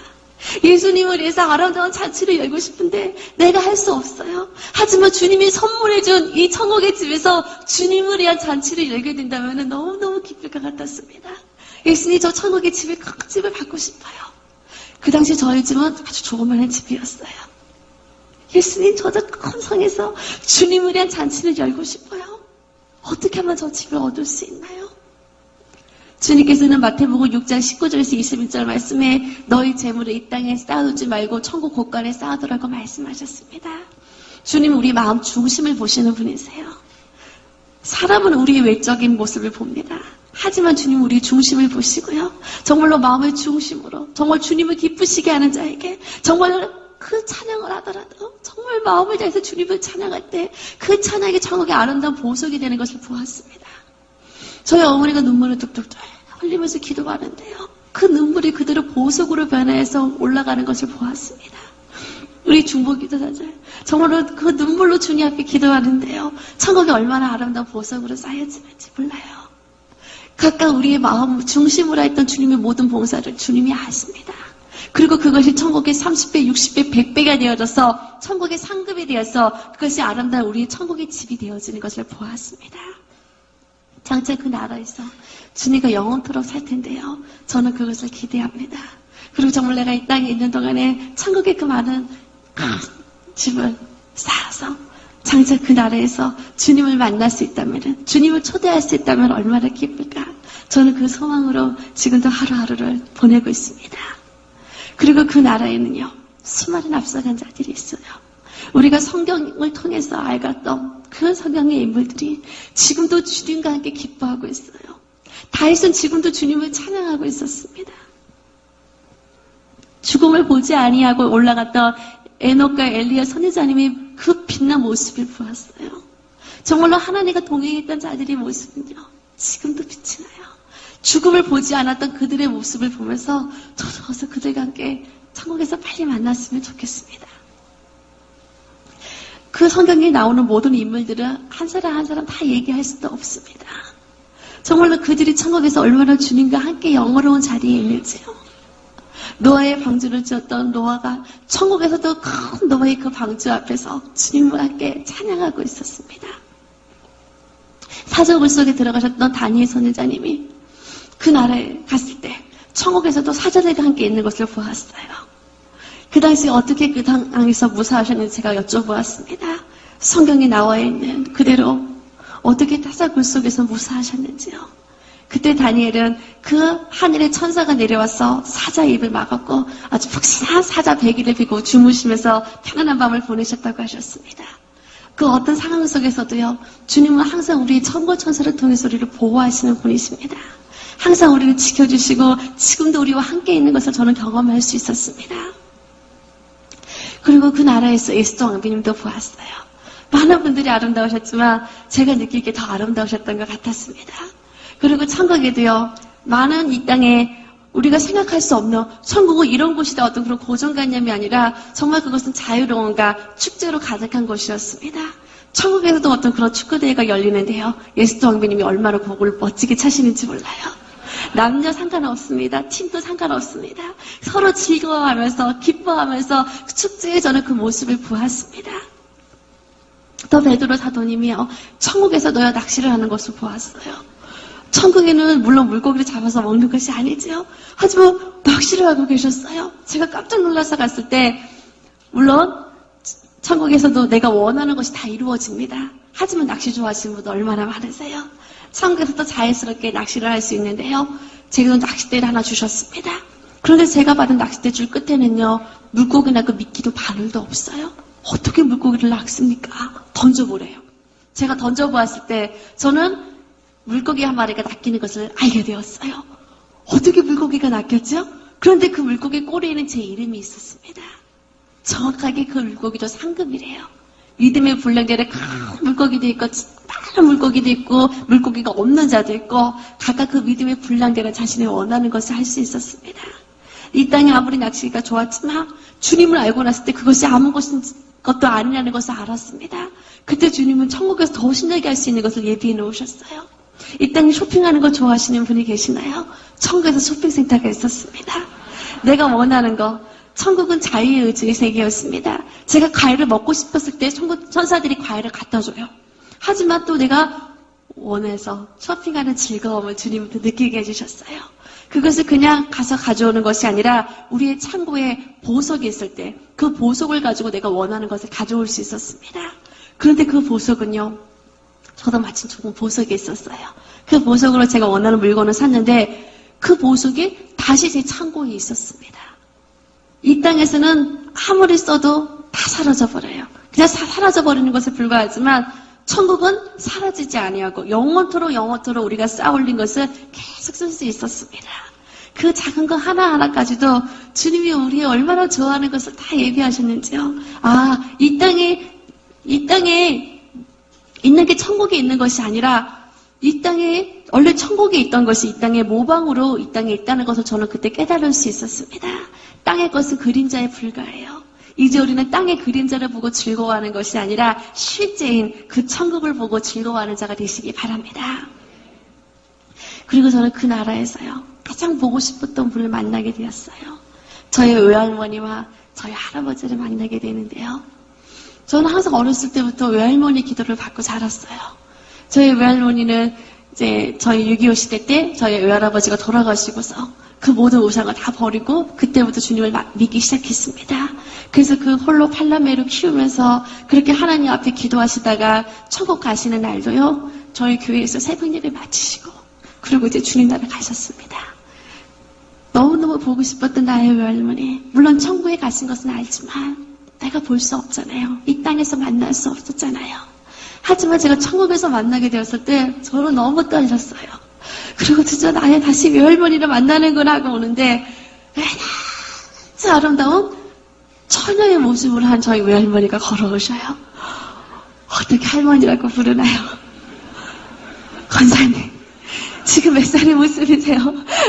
예수님을 위해서 아름다운 잔치를 열고 싶은데 내가 할 수 없어요. 하지만 주님이 선물해준 이 천국의 집에서 주님을 위한 잔치를 열게 된다면 너무너무 기쁠 것 같았습니다. 예수님 저 천국의 집에 큰 집을 받고 싶어요. 그 당시 저희 집은 아주 조그마한 집이었어요. 예수님 저 큰 성에서 주님을 위한 잔치를 열고 싶어요. 어떻게 하면 저 집을 얻을 수 있나요? 주님께서는 마태복음 6장 19절에서 21절 말씀에 너희 재물을 이 땅에 쌓아두지 말고 천국 곳간에 쌓아두라고 말씀하셨습니다. 주님은 우리 마음 중심을 보시는 분이세요. 사람은 우리의 외적인 모습을 봅니다. 하지만 주님은 우리 중심을 보시고요. 정말로 마음의 중심으로 정말 주님을 기쁘시게 하는 자에게 정말 그 찬양을 하더라도 정말 마음을 다해서 주님을 찬양할 때 그 찬양이 천국의 아름다운 보석이 되는 것을 보았습니다. 저희 어머니가 눈물을 뚝뚝뚝 흘리면서 기도하는데요. 그 눈물이 그대로 보석으로 변해서 올라가는 것을 보았습니다. 우리 중보 기도자들 정말로 그 눈물로 주님 앞에 기도하는데요. 천국이 얼마나 아름다운 보석으로 쌓여지는지 몰라요. 각각 우리의 마음 중심으로 했던 주님의 모든 봉사를 주님이 아십니다. 그리고 그것이 천국의 30배, 60배, 100배가 되어져서 천국의 상급이 되어서 그것이 아름다운 우리의 천국의 집이 되어지는 것을 보았습니다. 장차 그 나라에서 주님과 영원토록 살 텐데요. 저는 그것을 기대합니다. 그리고 정말 내가 이 땅에 있는 동안에 천국의 그 많은 집을 쌓아서 장차 그 나라에서 주님을 만날 수 있다면, 주님을 초대할 수 있다면 얼마나 기쁠까. 저는 그 소망으로 지금도 하루하루를 보내고 있습니다. 그리고 그 나라에는요. 수많은 앞서간 자들이 있어요. 우리가 성경을 통해서 알았던 그 성경의 인물들이 지금도 주님과 함께 기뻐하고 있어요. 다윗은 지금도 주님을 찬양하고 있었습니다. 죽음을 보지 아니하고 올라갔던 에녹과 엘리야 선지자님이 그 빛난 모습을 보았어요. 정말로 하나님과 동행했던 자들의 모습은요. 지금도 빛이 나요. 죽음을 보지 않았던 그들의 모습을 보면서 저도 어서 그들과 함께 천국에서 빨리 만났으면 좋겠습니다. 그 성경에 나오는 모든 인물들은 한 사람 한 사람 다 얘기할 수도 없습니다. 정말로 그들이 천국에서 얼마나 주님과 함께 영원로운 자리에 있는지요. 노아의 방주를 지었던 노아가 천국에서도 큰 노아의 그 방주 앞에서 주님과 함께 찬양하고 있었습니다. 사자굴 속에 들어가셨던 다니엘 선지자님이 그 나라에 갔을 때 천국에서도 사자들과 함께 있는 것을 보았어요. 그 당시 어떻게 그 땅에서 무사하셨는지 제가 여쭤보았습니다. 성경에 나와 있는 그대로 어떻게 사자굴 속에서 무사하셨는지요. 그때 다니엘은 그 하늘의 천사가 내려와서 사자 입을 막았고 아주 푹신한 사자 배기를 비고 주무시면서 편안한 밤을 보내셨다고 하셨습니다. 그 어떤 상황 속에서도요. 주님은 항상 우리 천군 천사를 통해서 우리를 보호하시는 분이십니다. 항상 우리를 지켜주시고 지금도 우리와 함께 있는 것을 저는 경험할 수 있었습니다. 그리고 그 나라에서 에스더 왕비님도 보았어요. 많은 분들이 아름다우셨지만 제가 느끼기에 더 아름다우셨던 것 같았습니다. 그리고 천국에도요. 많은 이 땅에 우리가 생각할 수 없는 천국은 이런 곳이다 어떤 그런 고정관념이 아니라 정말 그것은 자유로움과 축제로 가득한 곳이었습니다. 천국에서도 어떤 그런 축구대회가 열리는데요. 에스더 왕비님이 얼마나 곡을 멋지게 차시는지 몰라요. 남녀 상관없습니다. 팀도 상관없습니다. 서로 즐거워하면서 기뻐하면서 축제에 저는 그 모습을 보았습니다. 또 베드로 사도님이요. 천국에서도요 낚시를 하는 것을 보았어요. 천국에는 물론 물고기를 잡아서 먹는 것이 아니죠. 하지만 낚시를 하고 계셨어요. 제가 깜짝 놀라서 갔을 때 물론 천국에서도 내가 원하는 것이 다 이루어집니다. 하지만 낚시 좋아하시는 분들 얼마나 많으세요? 천국에서도 자연스럽게 낚시를 할 수 있는데요. 제가 낚싯대를 하나 주셨습니다. 그런데 제가 받은 낚싯대 줄 끝에는요, 물고기나 그 미끼도 바늘도 없어요. 어떻게 물고기를 낚습니까? 던져보래요. 제가 던져보았을 때 저는 물고기 한 마리가 낚이는 것을 알게 되었어요. 어떻게 물고기가 낚였죠? 그런데 그 물고기 꼬리에는 제 이름이 있었습니다. 정확하게 그 물고기도 상급이래요. 믿음의 분량대로 큰 물고기도 있고 많은 물고기도 있고 물고기가 없는 자도 있고 각각 그 믿음의 분량대로 자신이 원하는 것을 할 수 있었습니다. 이 땅이 아무리 낚시가 좋았지만 주님을 알고 났을 때 그것이 아무 것도 아니라는 것을 알았습니다. 그때 주님은 천국에서 더 신나게 할 수 있는 것을 예비해 놓으셨어요. 이 땅에 쇼핑하는 거 좋아하시는 분이 계시나요? 천국에서 쇼핑센터가 있었습니다. 내가 원하는 거. 천국은 자유의 의지의 세계였습니다. 제가 과일을 먹고 싶었을 때 천국 천사들이 과일을 갖다 줘요. 하지만 또 내가 원해서 쇼핑하는 즐거움을 주님부터 느끼게 해주셨어요. 그것을 그냥 가서 가져오는 것이 아니라 우리의 창고에 보석이 있을 때 그 보석을 가지고 내가 원하는 것을 가져올 수 있었습니다. 그런데 그 보석은요, 저도 마침 좋은 보석이 있었어요. 그 보석으로 제가 원하는 물건을 샀는데 그 보석이 다시 제 창고에 있었습니다. 이 땅에서는 아무리 써도 다 사라져버려요. 그냥 사라져버리는 것에 불과하지만 천국은 사라지지 아니하고 영원토록 우리가 쌓아올린 것을 계속 쓸 수 있었습니다. 그 작은 거 하나하나까지도 주님이 우리 얼마나 좋아하는 것을 다 예비하셨는지요. 이 땅에 있는 게 천국에 있는 것이 아니라 이 땅에 원래 천국에 있던 것이 이 땅의 모방으로 이 땅에 있다는 것을 저는 그때 깨달을 수 있었습니다. 땅의 것은 그림자에 불과해요. 이제 우리는 땅의 그림자를 보고 즐거워하는 것이 아니라 실제인 그 천국을 보고 즐거워하는 자가 되시기 바랍니다. 그리고 저는 그 나라에서요, 가장 보고 싶었던 분을 만나게 되었어요. 저의 외할머니와 저희 할아버지를 만나게 되는데요. 저는 항상 어렸을 때부터 외할머니 기도를 받고 자랐어요. 저희 외할머니는 이제 저희 6.25 시대 때 저희 외할아버지가 돌아가시고서 그 모든 우상을 다 버리고 그때부터 주님을 믿기 시작했습니다. 그래서 그 홀로 팔남매로 키우면서 그렇게 하나님 앞에 기도하시다가 천국 가시는 날도요, 저희 교회에서 새벽 예배 마치시고 그리고 이제 주님 나라 가셨습니다. 너무너무 보고 싶었던 나의 외할머니. 물론 천국에 가신 것은 알지만 내가 볼 수 없잖아요. 이 땅에서 만날 수 없었잖아요. 하지만 제가 천국에서 만나게 되었을 때 저는 너무 떨렸어요. 그리고 드디어 나의 다시 외할머니를 만나는구나 하고 오는데 아주 아름다운 처녀의 모습을 한 저희 외할머니가 걸어오셔요. 어떻게 할머니라고 부르나요? 권사님, 지금 몇 살의 모습이세요?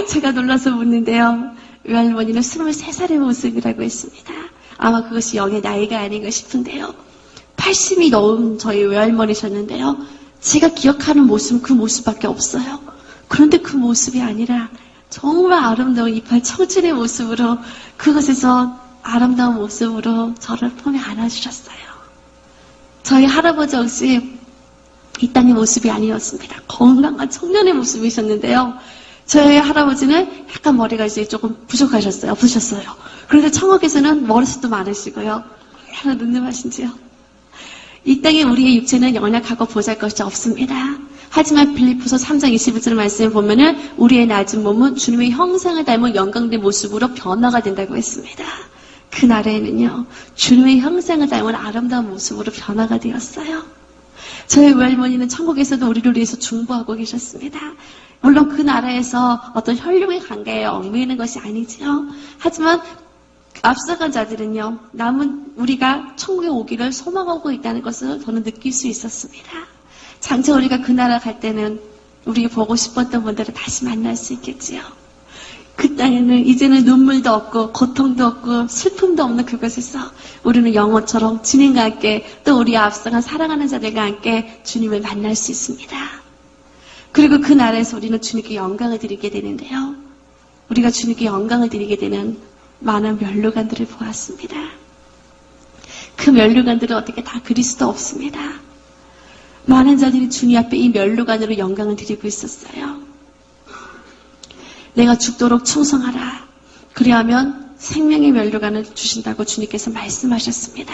제가 놀라서 묻는데요. 외할머니는 23살의 모습이라고 했습니다. 아마 그것이 영의 나이가 아닌가 싶은데요. 80이 넘은 저희 외할머니셨는데요. 제가 기억하는 모습은 그 모습밖에 없어요. 그런데 그 모습이 아니라 정말 아름다운 이팔 청춘의 모습으로 그것에서 아름다운 모습으로 저를 품에 안아주셨어요. 저희 할아버지 역시 이 땅의 모습이 아니었습니다. 건강한 청년의 모습이셨는데요. 저희 할아버지는 약간 머리가 이제 조금 부족하셨어요. 그런데 천국에서는 머리숱도 많으시고요. 얼마나 늠름하신지요. 이 땅에 우리의 육체는 연약하고 보잘것이 없습니다. 하지만 빌립보서 3장 21절 말씀에 보면은 우리의 낮은 몸은 주님의 형상을 닮은 영광된 모습으로 변화가 된다고 했습니다. 그날에는요, 주님의 형상을 닮은 아름다운 모습으로 변화가 되었어요. 저희 외할머니는 천국에서도 우리를 위해서 중보하고 계셨습니다. 물론 그 나라에서 어떤 혈육의 관계에 얽매이는 것이 아니지요. 하지만 앞서간 자들은요, 남은 우리가 천국에 오기를 소망하고 있다는 것을 저는 느낄 수 있었습니다. 장차 우리가 그 나라 갈 때는 우리 보고 싶었던 분들을 다시 만날 수 있겠지요. 그 땅에는 이제는 눈물도 없고 고통도 없고 슬픔도 없는 그곳에서 우리는 영원처럼 주님과 함께 또 우리 앞서간 사랑하는 자들과 함께 주님을 만날 수 있습니다. 그리고 그 나라에서 우리는 주님께 영광을 드리게 되는데요. 우리가 주님께 영광을 드리게 되는 많은 면류관들을 보았습니다. 그 면류관들은 어떻게 다 그리스도 없습니다. 많은 자들이 주님 앞에 이 면류관으로 영광을 드리고 있었어요. 내가 죽도록 충성하라. 그리하면 생명의 면류관을 주신다고 주님께서 말씀하셨습니다.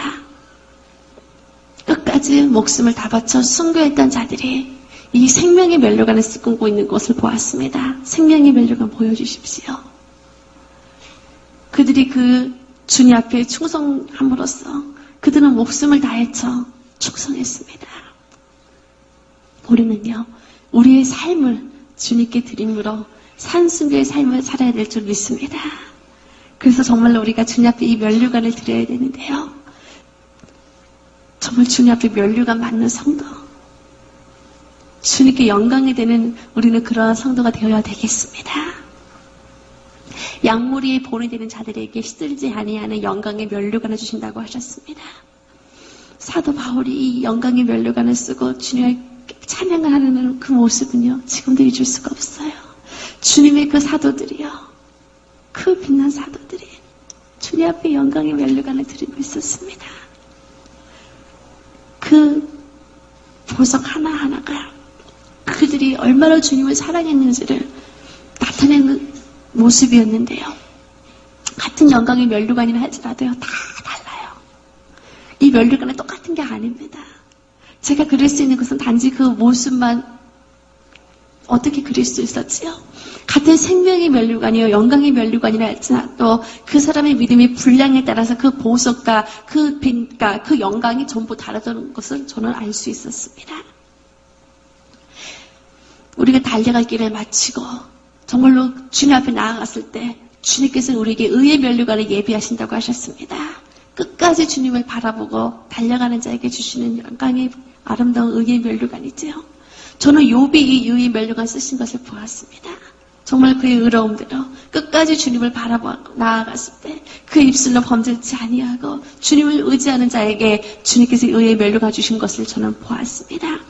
끝까지 끝까지 목숨을 다 바쳐 순교했던 자들이 이 생명의 면류관을 쓰고 있는 것을 보았습니다. 생명의 면류관 보여주십시오. 그들이 그 주님 앞에 충성함으로써 그들은 목숨을 다해쳐 충성했습니다. 우리는요, 우리의 삶을 주님께 드림으로 산순교의 삶을 살아야 될 줄 믿습니다. 그래서 정말로 우리가 주님 앞에 이 면류관을 드려야 되는데요. 정말 주님 앞에 면류관 맞는 성도, 주님께 영광이 되는 우리는 그러한 성도가 되어야 되겠습니다. 양무리에 본이 되는 자들에게 시들지 아니하는 영광의 면류관을 주신다고 하셨습니다. 사도 바울이 이 영광의 면류관을 쓰고 주님을 찬양을 하는 그 모습은요, 지금도 잊을 수가 없어요. 주님의 그 사도들이요, 그 빛난 사도들이 주님 앞에 영광의 면류관을 드리고 있었습니다. 그 보석 하나하나가 그들이 얼마나 주님을 사랑했는지를 나타내는 모습이었는데요. 같은 영광의 면류관이라 할지라도요, 다 달라요. 이 면류관은 똑같은 게 아닙니다. 제가 그릴 수 있는 것은 단지 그 모습만 어떻게 그릴 수 있었지요? 같은 생명의 면류관이요, 영광의 면류관이라 할지라도 그 사람의 믿음의 분량에 따라서 그 보석과 그 빛과 그 영광이 전부 다르다는 것을 저는 알 수 있었습니다. 우리가 달려갈 길을 마치고 정말로 주님 앞에 나아갔을 때 주님께서는 우리에게 의의 면류관을 예비하신다고 하셨습니다. 끝까지 주님을 바라보고 달려가는 자에게 주시는 영광의 아름다운 의의 면류관이지요. 저는 욥이 이 의의 면류관 쓰신 것을 보았습니다. 정말 그의 의로움대로 끝까지 주님을 바라보고 나아갔을 때 그 입술로 범죄치 아니하고 주님을 의지하는 자에게 주님께서 의의 면류관 주신 것을 저는 보았습니다.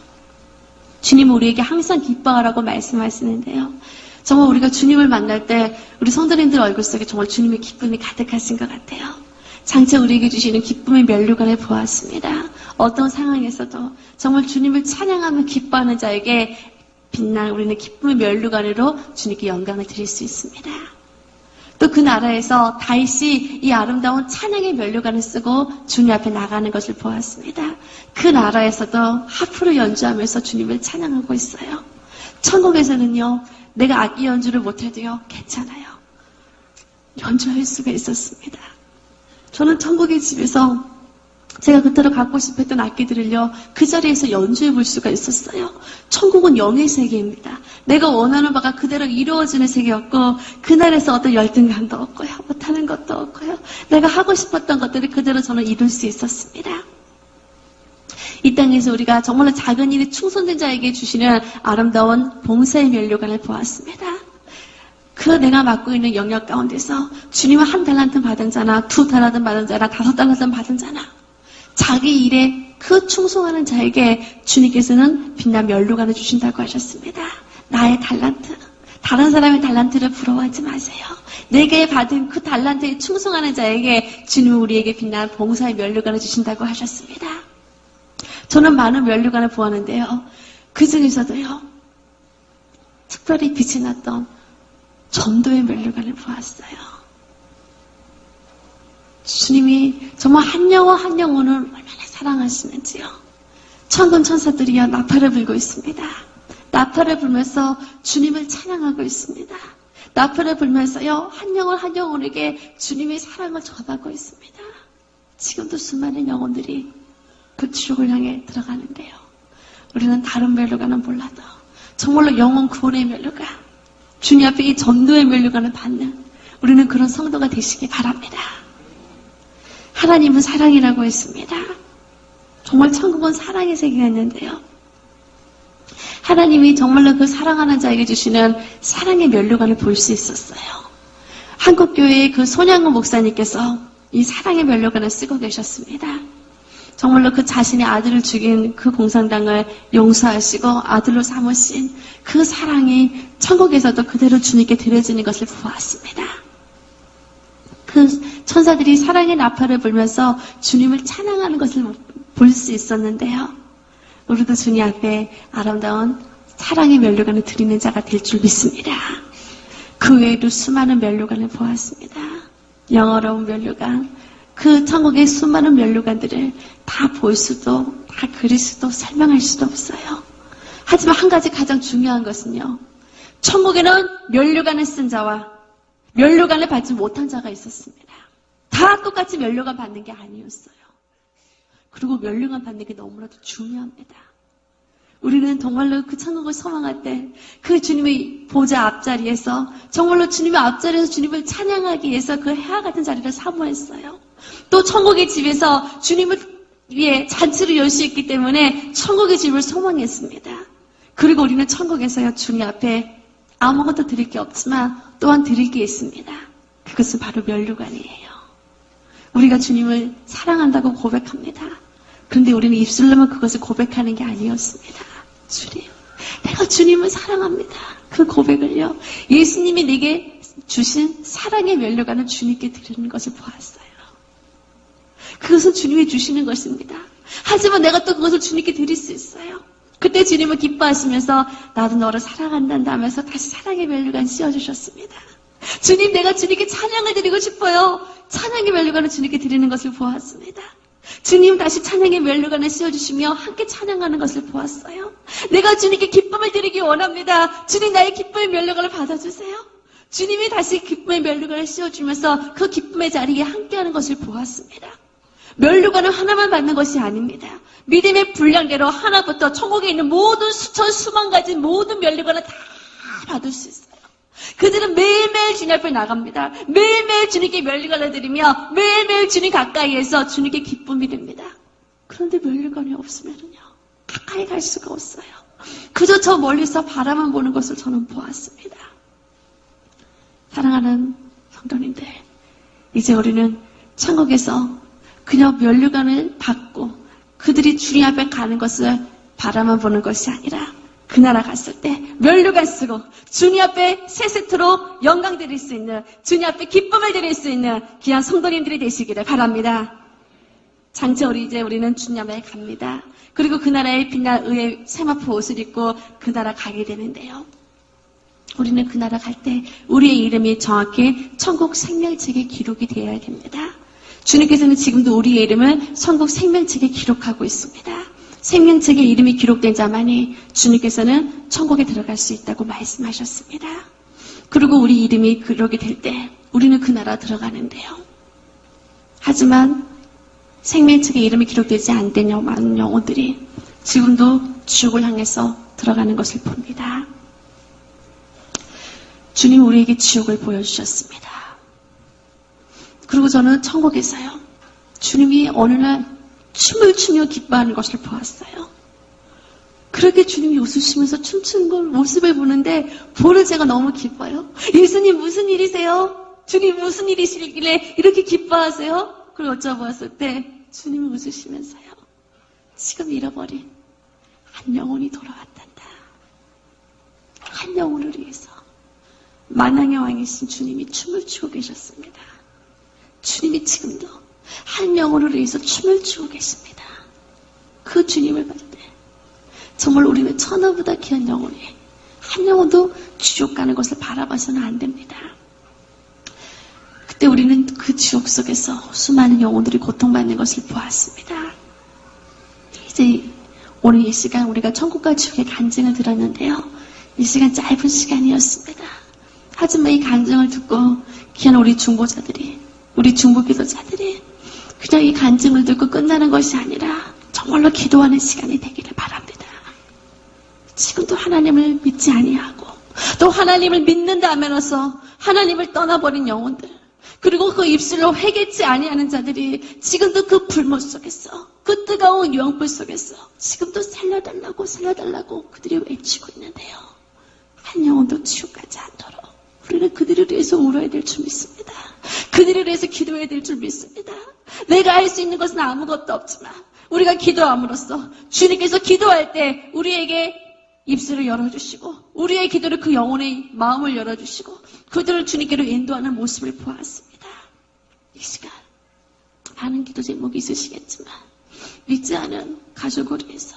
주님은 우리에게 항상 기뻐하라고 말씀하시는데요. 정말 우리가 주님을 만날 때 우리 성도님들 얼굴 속에 정말 주님의 기쁨이 가득하신 것 같아요. 장차 우리에게 주시는 기쁨의 면류관을 보았습니다. 어떤 상황에서도 정말 주님을 찬양하며 기뻐하는 자에게 빛날 우리는 기쁨의 면류관으로 주님께 영광을 드릴 수 있습니다. 또 그 나라에서 다윗이 이 아름다운 찬양의 면류관을 쓰고 주님 앞에 나가는 것을 보았습니다. 그 나라에서도 하프를 연주하면서 주님을 찬양하고 있어요. 천국에서는요, 내가 악기 연주를 못해도요, 괜찮아요. 연주할 수가 있었습니다. 저는 천국의 집에서 제가 그토록 갖고 싶었던 악기들을요, 그 자리에서 연주해 볼 수가 있었어요. 천국은 영의 세계입니다. 내가 원하는 바가 그대로 이루어지는 세계였고, 그날에서 어떤 열등감도 없고요, 못하는 것도 없고요, 내가 하고 싶었던 것들을 그대로 저는 이룰 수 있었습니다. 이 땅에서 우리가 정말로 작은 일에 충성된 자에게 주시는 아름다운 봉사의 면류관을 보았습니다. 그 내가 맡고 있는 영역 가운데서 주님은 1달란트 받은 자나 2달란트 받은 자나 5달란트 받은 자나 자기 일에 그 충성하는 자에게 주님께서는 빛난 면류관을 주신다고 하셨습니다. 나의 달란트, 다른 사람의 달란트를 부러워하지 마세요. 내게 받은 그 달란트에 충성하는 자에게 주님은 우리에게 빛난 봉사의 면류관을 주신다고 하셨습니다. 저는 많은 면류관을 보았는데요. 그 중에서도요, 특별히 빛이 났던 전도의 면류관을 보았어요. 주님이 정말 한 영혼 한 영혼을 얼마나 사랑하시는지요. 천군 천사들이여 나팔을 불고 있습니다. 나팔을 불면서 주님을 찬양하고 있습니다. 나팔을 불면서요, 한 영혼 한 영혼에게 주님의 사랑을 전하고 있습니다. 지금도 수많은 영혼들이 그 지옥을 향해 들어가는데요. 우리는 다른 면류관은 몰라도 정말로 영혼 구원의 면류관, 주님 앞에 이 전도의 면류관을 받는 우리는 그런 성도가 되시기 바랍니다. 하나님은 사랑이라고 했습니다. 정말 천국은 사랑의 세계였는데요. 하나님이 정말로 그 사랑하는 자에게 주시는 사랑의 면류관을 볼 수 있었어요. 한국교회의 그 손양훈 목사님께서 이 사랑의 면류관을 쓰고 계셨습니다. 정말로 그 자신의 아들을 죽인 그 공산당을 용서하시고 아들로 삼으신 그 사랑이 천국에서도 그대로 주님께 드려지는 것을 보았습니다. 그 천사들이 사랑의 나팔을 불면서 주님을 찬양하는 것을 볼 수 있었는데요. 우리도 주님 앞에 아름다운 사랑의 면류관을 드리는 자가 될 줄 믿습니다. 그 외에도 수많은 면류관을 보았습니다. 영어로운 면류관, 그 천국의 수많은 면류관들을 다 볼 수도 다 그릴 수도 설명할 수도 없어요. 하지만 한 가지 가장 중요한 것은요. 천국에는 면류관을 쓴 자와 면류관을 받지 못한 자가 있었습니다. 다 똑같이 면류관 받는 게 아니었어요. 그리고 면류관 받는 게 너무나도 중요합니다. 우리는 정말로 그 천국을 소망할 때 그 주님의 보좌 앞자리에서 정말로 주님의 앞자리에서 주님을 찬양하기 위해서 그 해와 같은 자리를 사모했어요. 또 천국의 집에서 주님을 위해 잔치를 열 수 있기 때문에 천국의 집을 소망했습니다. 그리고 우리는 천국에서요 주님 앞에 아무것도 드릴 게 없지만 또한 드릴 게 있습니다. 그것은 바로 면류관이에요. 우리가 주님을 사랑한다고 고백합니다. 그런데 우리는 입술로만 그것을 고백하는 게 아니었습니다. 주님, 내가 주님을 사랑합니다. 그 고백을요, 예수님이 내게 주신 사랑의 면류관을 주님께 드리는 것을 보았어요. 그것은 주님이 주시는 것입니다. 하지만 내가 또 그것을 주님께 드릴 수 있어요. 그때 주님은 기뻐하시면서 나도 너를 사랑한단다 하면서 다시 사랑의 면류관 씌워주셨습니다. 주님, 내가 주님께 찬양을 드리고 싶어요. 찬양의 면류관을 주님께 드리는 것을 보았습니다. 주님 다시 찬양의 면류관을 씌워주시며 함께 찬양하는 것을 보았어요. 내가 주님께 기쁨을 드리기 원합니다. 주님, 나의 기쁨의 면류관을 받아주세요. 주님이 다시 기쁨의 면류관을 씌워주면서 그 기쁨의 자리에 함께하는 것을 보았습니다. 면류관은 하나만 받는 것이 아닙니다. 믿음의 분량대로 하나부터 천국에 있는 모든 수천 수만 가지 모든 면류관을 다 받을 수 있어요. 그들은 매일매일 주님 앞에 나갑니다. 매일매일 주님께 면류관을 드리며 매일매일 주님 가까이에서 주님께 기쁨이 됩니다. 그런데 면류관이 없으면요 가까이 갈 수가 없어요. 그저 저 멀리서 바라만 보는 것을 저는 보았습니다. 사랑하는 성도님들, 이제 우리는 천국에서 그냥 면류관을 받고 그들이 주님 앞에 가는 것을 바라만 보는 것이 아니라 그 나라 갔을 때 면류관 쓰고 주님 앞에 세 세트로 영광 드릴 수 있는, 주님 앞에 기쁨을 드릴 수 있는 귀한 성도님들이 되시기를 바랍니다. 장차 우리는 주님 앞에 갑니다. 그리고 그 나라의 빛날 의의 세마포 옷을 입고 그 나라 가게 되는데요. 우리는 그 나라 갈 때 우리의 이름이 정확히 천국 생명책에 기록이 되어야 됩니다. 주님께서는 지금도 우리의 이름을 천국 생명책에 기록하고 있습니다. 생명책에 이름이 기록된 자만이 주님께서는 천국에 들어갈 수 있다고 말씀하셨습니다. 그리고 우리 이름이 그러게 될 때 우리는 그 나라 들어가는데요. 하지만 생명책에 이름이 기록되지 않는 많은 영혼들이 지금도 지옥을 향해서 들어가는 것을 봅니다. 주님 우리에게 지옥을 보여주셨습니다. 그리고 저는 천국에서요, 주님이 어느 날 춤을 추며 기뻐하는 것을 보았어요. 그렇게 주님이 웃으시면서 춤추는 걸 모습을 보는데 보는 제가 너무 기뻐요. 예수님 무슨 일이세요? 주님 무슨 일이시길래 이렇게 기뻐하세요? 그걸 여쭤보았을 때 주님이 웃으시면서요, 지금 잃어버린 한 영혼이 돌아왔단다. 한 영혼을 위해서 만왕의 왕이신 주님이 춤을 추고 계셨습니다. 주님이 지금도 한 영혼을 위해서 춤을 추고 계십니다. 그 주님을 볼 때 정말 우리는 천하보다 귀한 영혼이 한 영혼도 지옥 가는 것을 바라봐서는 안 됩니다. 그때 우리는 그 지옥 속에서 수많은 영혼들이 고통받는 것을 보았습니다. 이제 오늘 이 시간 우리가 천국과 지옥의 간증을 들었는데요. 이 시간 짧은 시간이었습니다. 하지만 이 간증을 듣고 귀한 우리 중보자들이, 우리 중보기도자들이 그냥 이 간증을 듣고 끝나는 것이 아니라 정말로 기도하는 시간이 되기를 바랍니다. 지금도 하나님을 믿지 아니하고 또 하나님을 믿는다 하면서 하나님을 떠나버린 영혼들, 그리고 그 입술로 회개치 아니하는 자들이 지금도 그 불못 속에서, 그 뜨거운 유황불 속에서 지금도 살려달라고 살려달라고 그들이 외치고 있는데요. 한 영혼도 지옥 가지 않도록 우리는 그들을 위해서 울어야 될 줄 믿습니다. 그들을 위해서 기도해야 될 줄 믿습니다. 내가 할 수 있는 것은 아무것도 없지만 우리가 기도함으로써 주님께서 기도할 때 우리에게 입술을 열어주시고 우리의 기도를 그 영혼의 마음을 열어주시고 그들을 주님께로 인도하는 모습을 보았습니다. 이 시간 많은 기도 제목이 있으시겠지만 믿지 않은 가족을 위해서,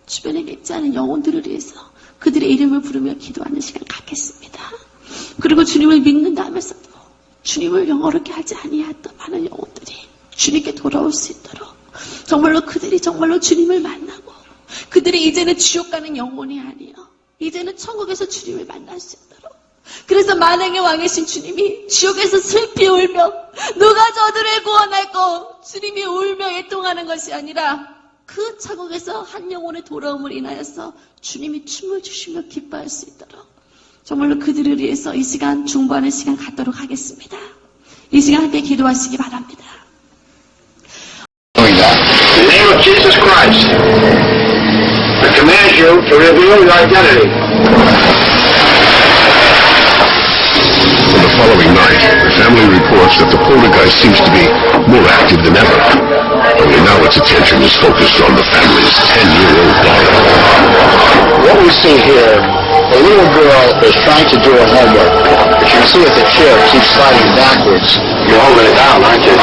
주변에 믿지 않은 영혼들을 위해서 그들의 이름을 부르며 기도하는 시간 갖겠습니다. 그리고 주님을 믿는다 하면서도 주님을 영어롭게 하지 아니했던 많은 영혼들이 주님께 돌아올 수 있도록, 정말로 그들이 정말로 주님을 만나고 그들이 이제는 지옥 가는 영혼이 아니요. 이제는 천국에서 주님을 만날 수 있도록. 그래서 만행의 왕이신 주님이 지옥에서 슬피 울며 누가 저들을 구원할꼬 주님이 울며 애통하는 것이 아니라 그 천국에서 한 영혼의 돌아옴을 인하여서 주님이 춤을 추시며 기뻐할 수 있도록 정말로 그들을 위해서 이 시간 중보하는 시간 갖도록 하겠습니다. 이 시간 함께 기도하시기 바랍니다. In the name of Jesus Christ, I command you to reveal your identity. On the following night, the family reports that the poltergeist seems to be more active than ever. Only now its attention is focused on the family's 10-year-old daughter. What we see here, the little girl is trying to do her homework. But you can see that the chair keeps sliding backwards. You're holding it down, aren't you?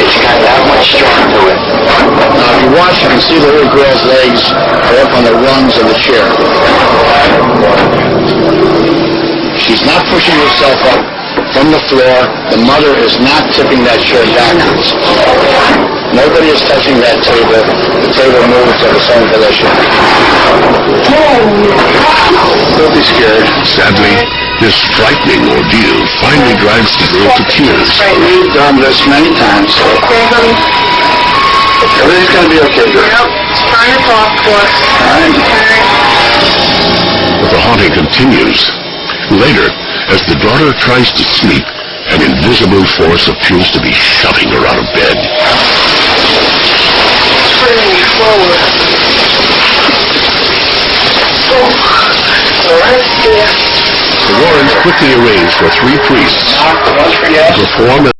It's got that much strength to it. Now, if you watch, you can see the little girl's legs are up on the rungs of the chair. She's not pushing herself up from the floor. The mother is not tipping that chair backwards. Nobody is touching that table. The table moves to its own volition. Don't be scared. Sadly, this frightening ordeal finally drives the girl to tears. We've done this many times. Everything's gonna be okay, girl. Yep. Trying to talk to us. But the haunting continues. Later, as the daughter tries to sleep, an invisible force appears to be shoving her out of bed. Bring me forward. Alright, yeah. The Warrens quickly arrange for 3 priests to perform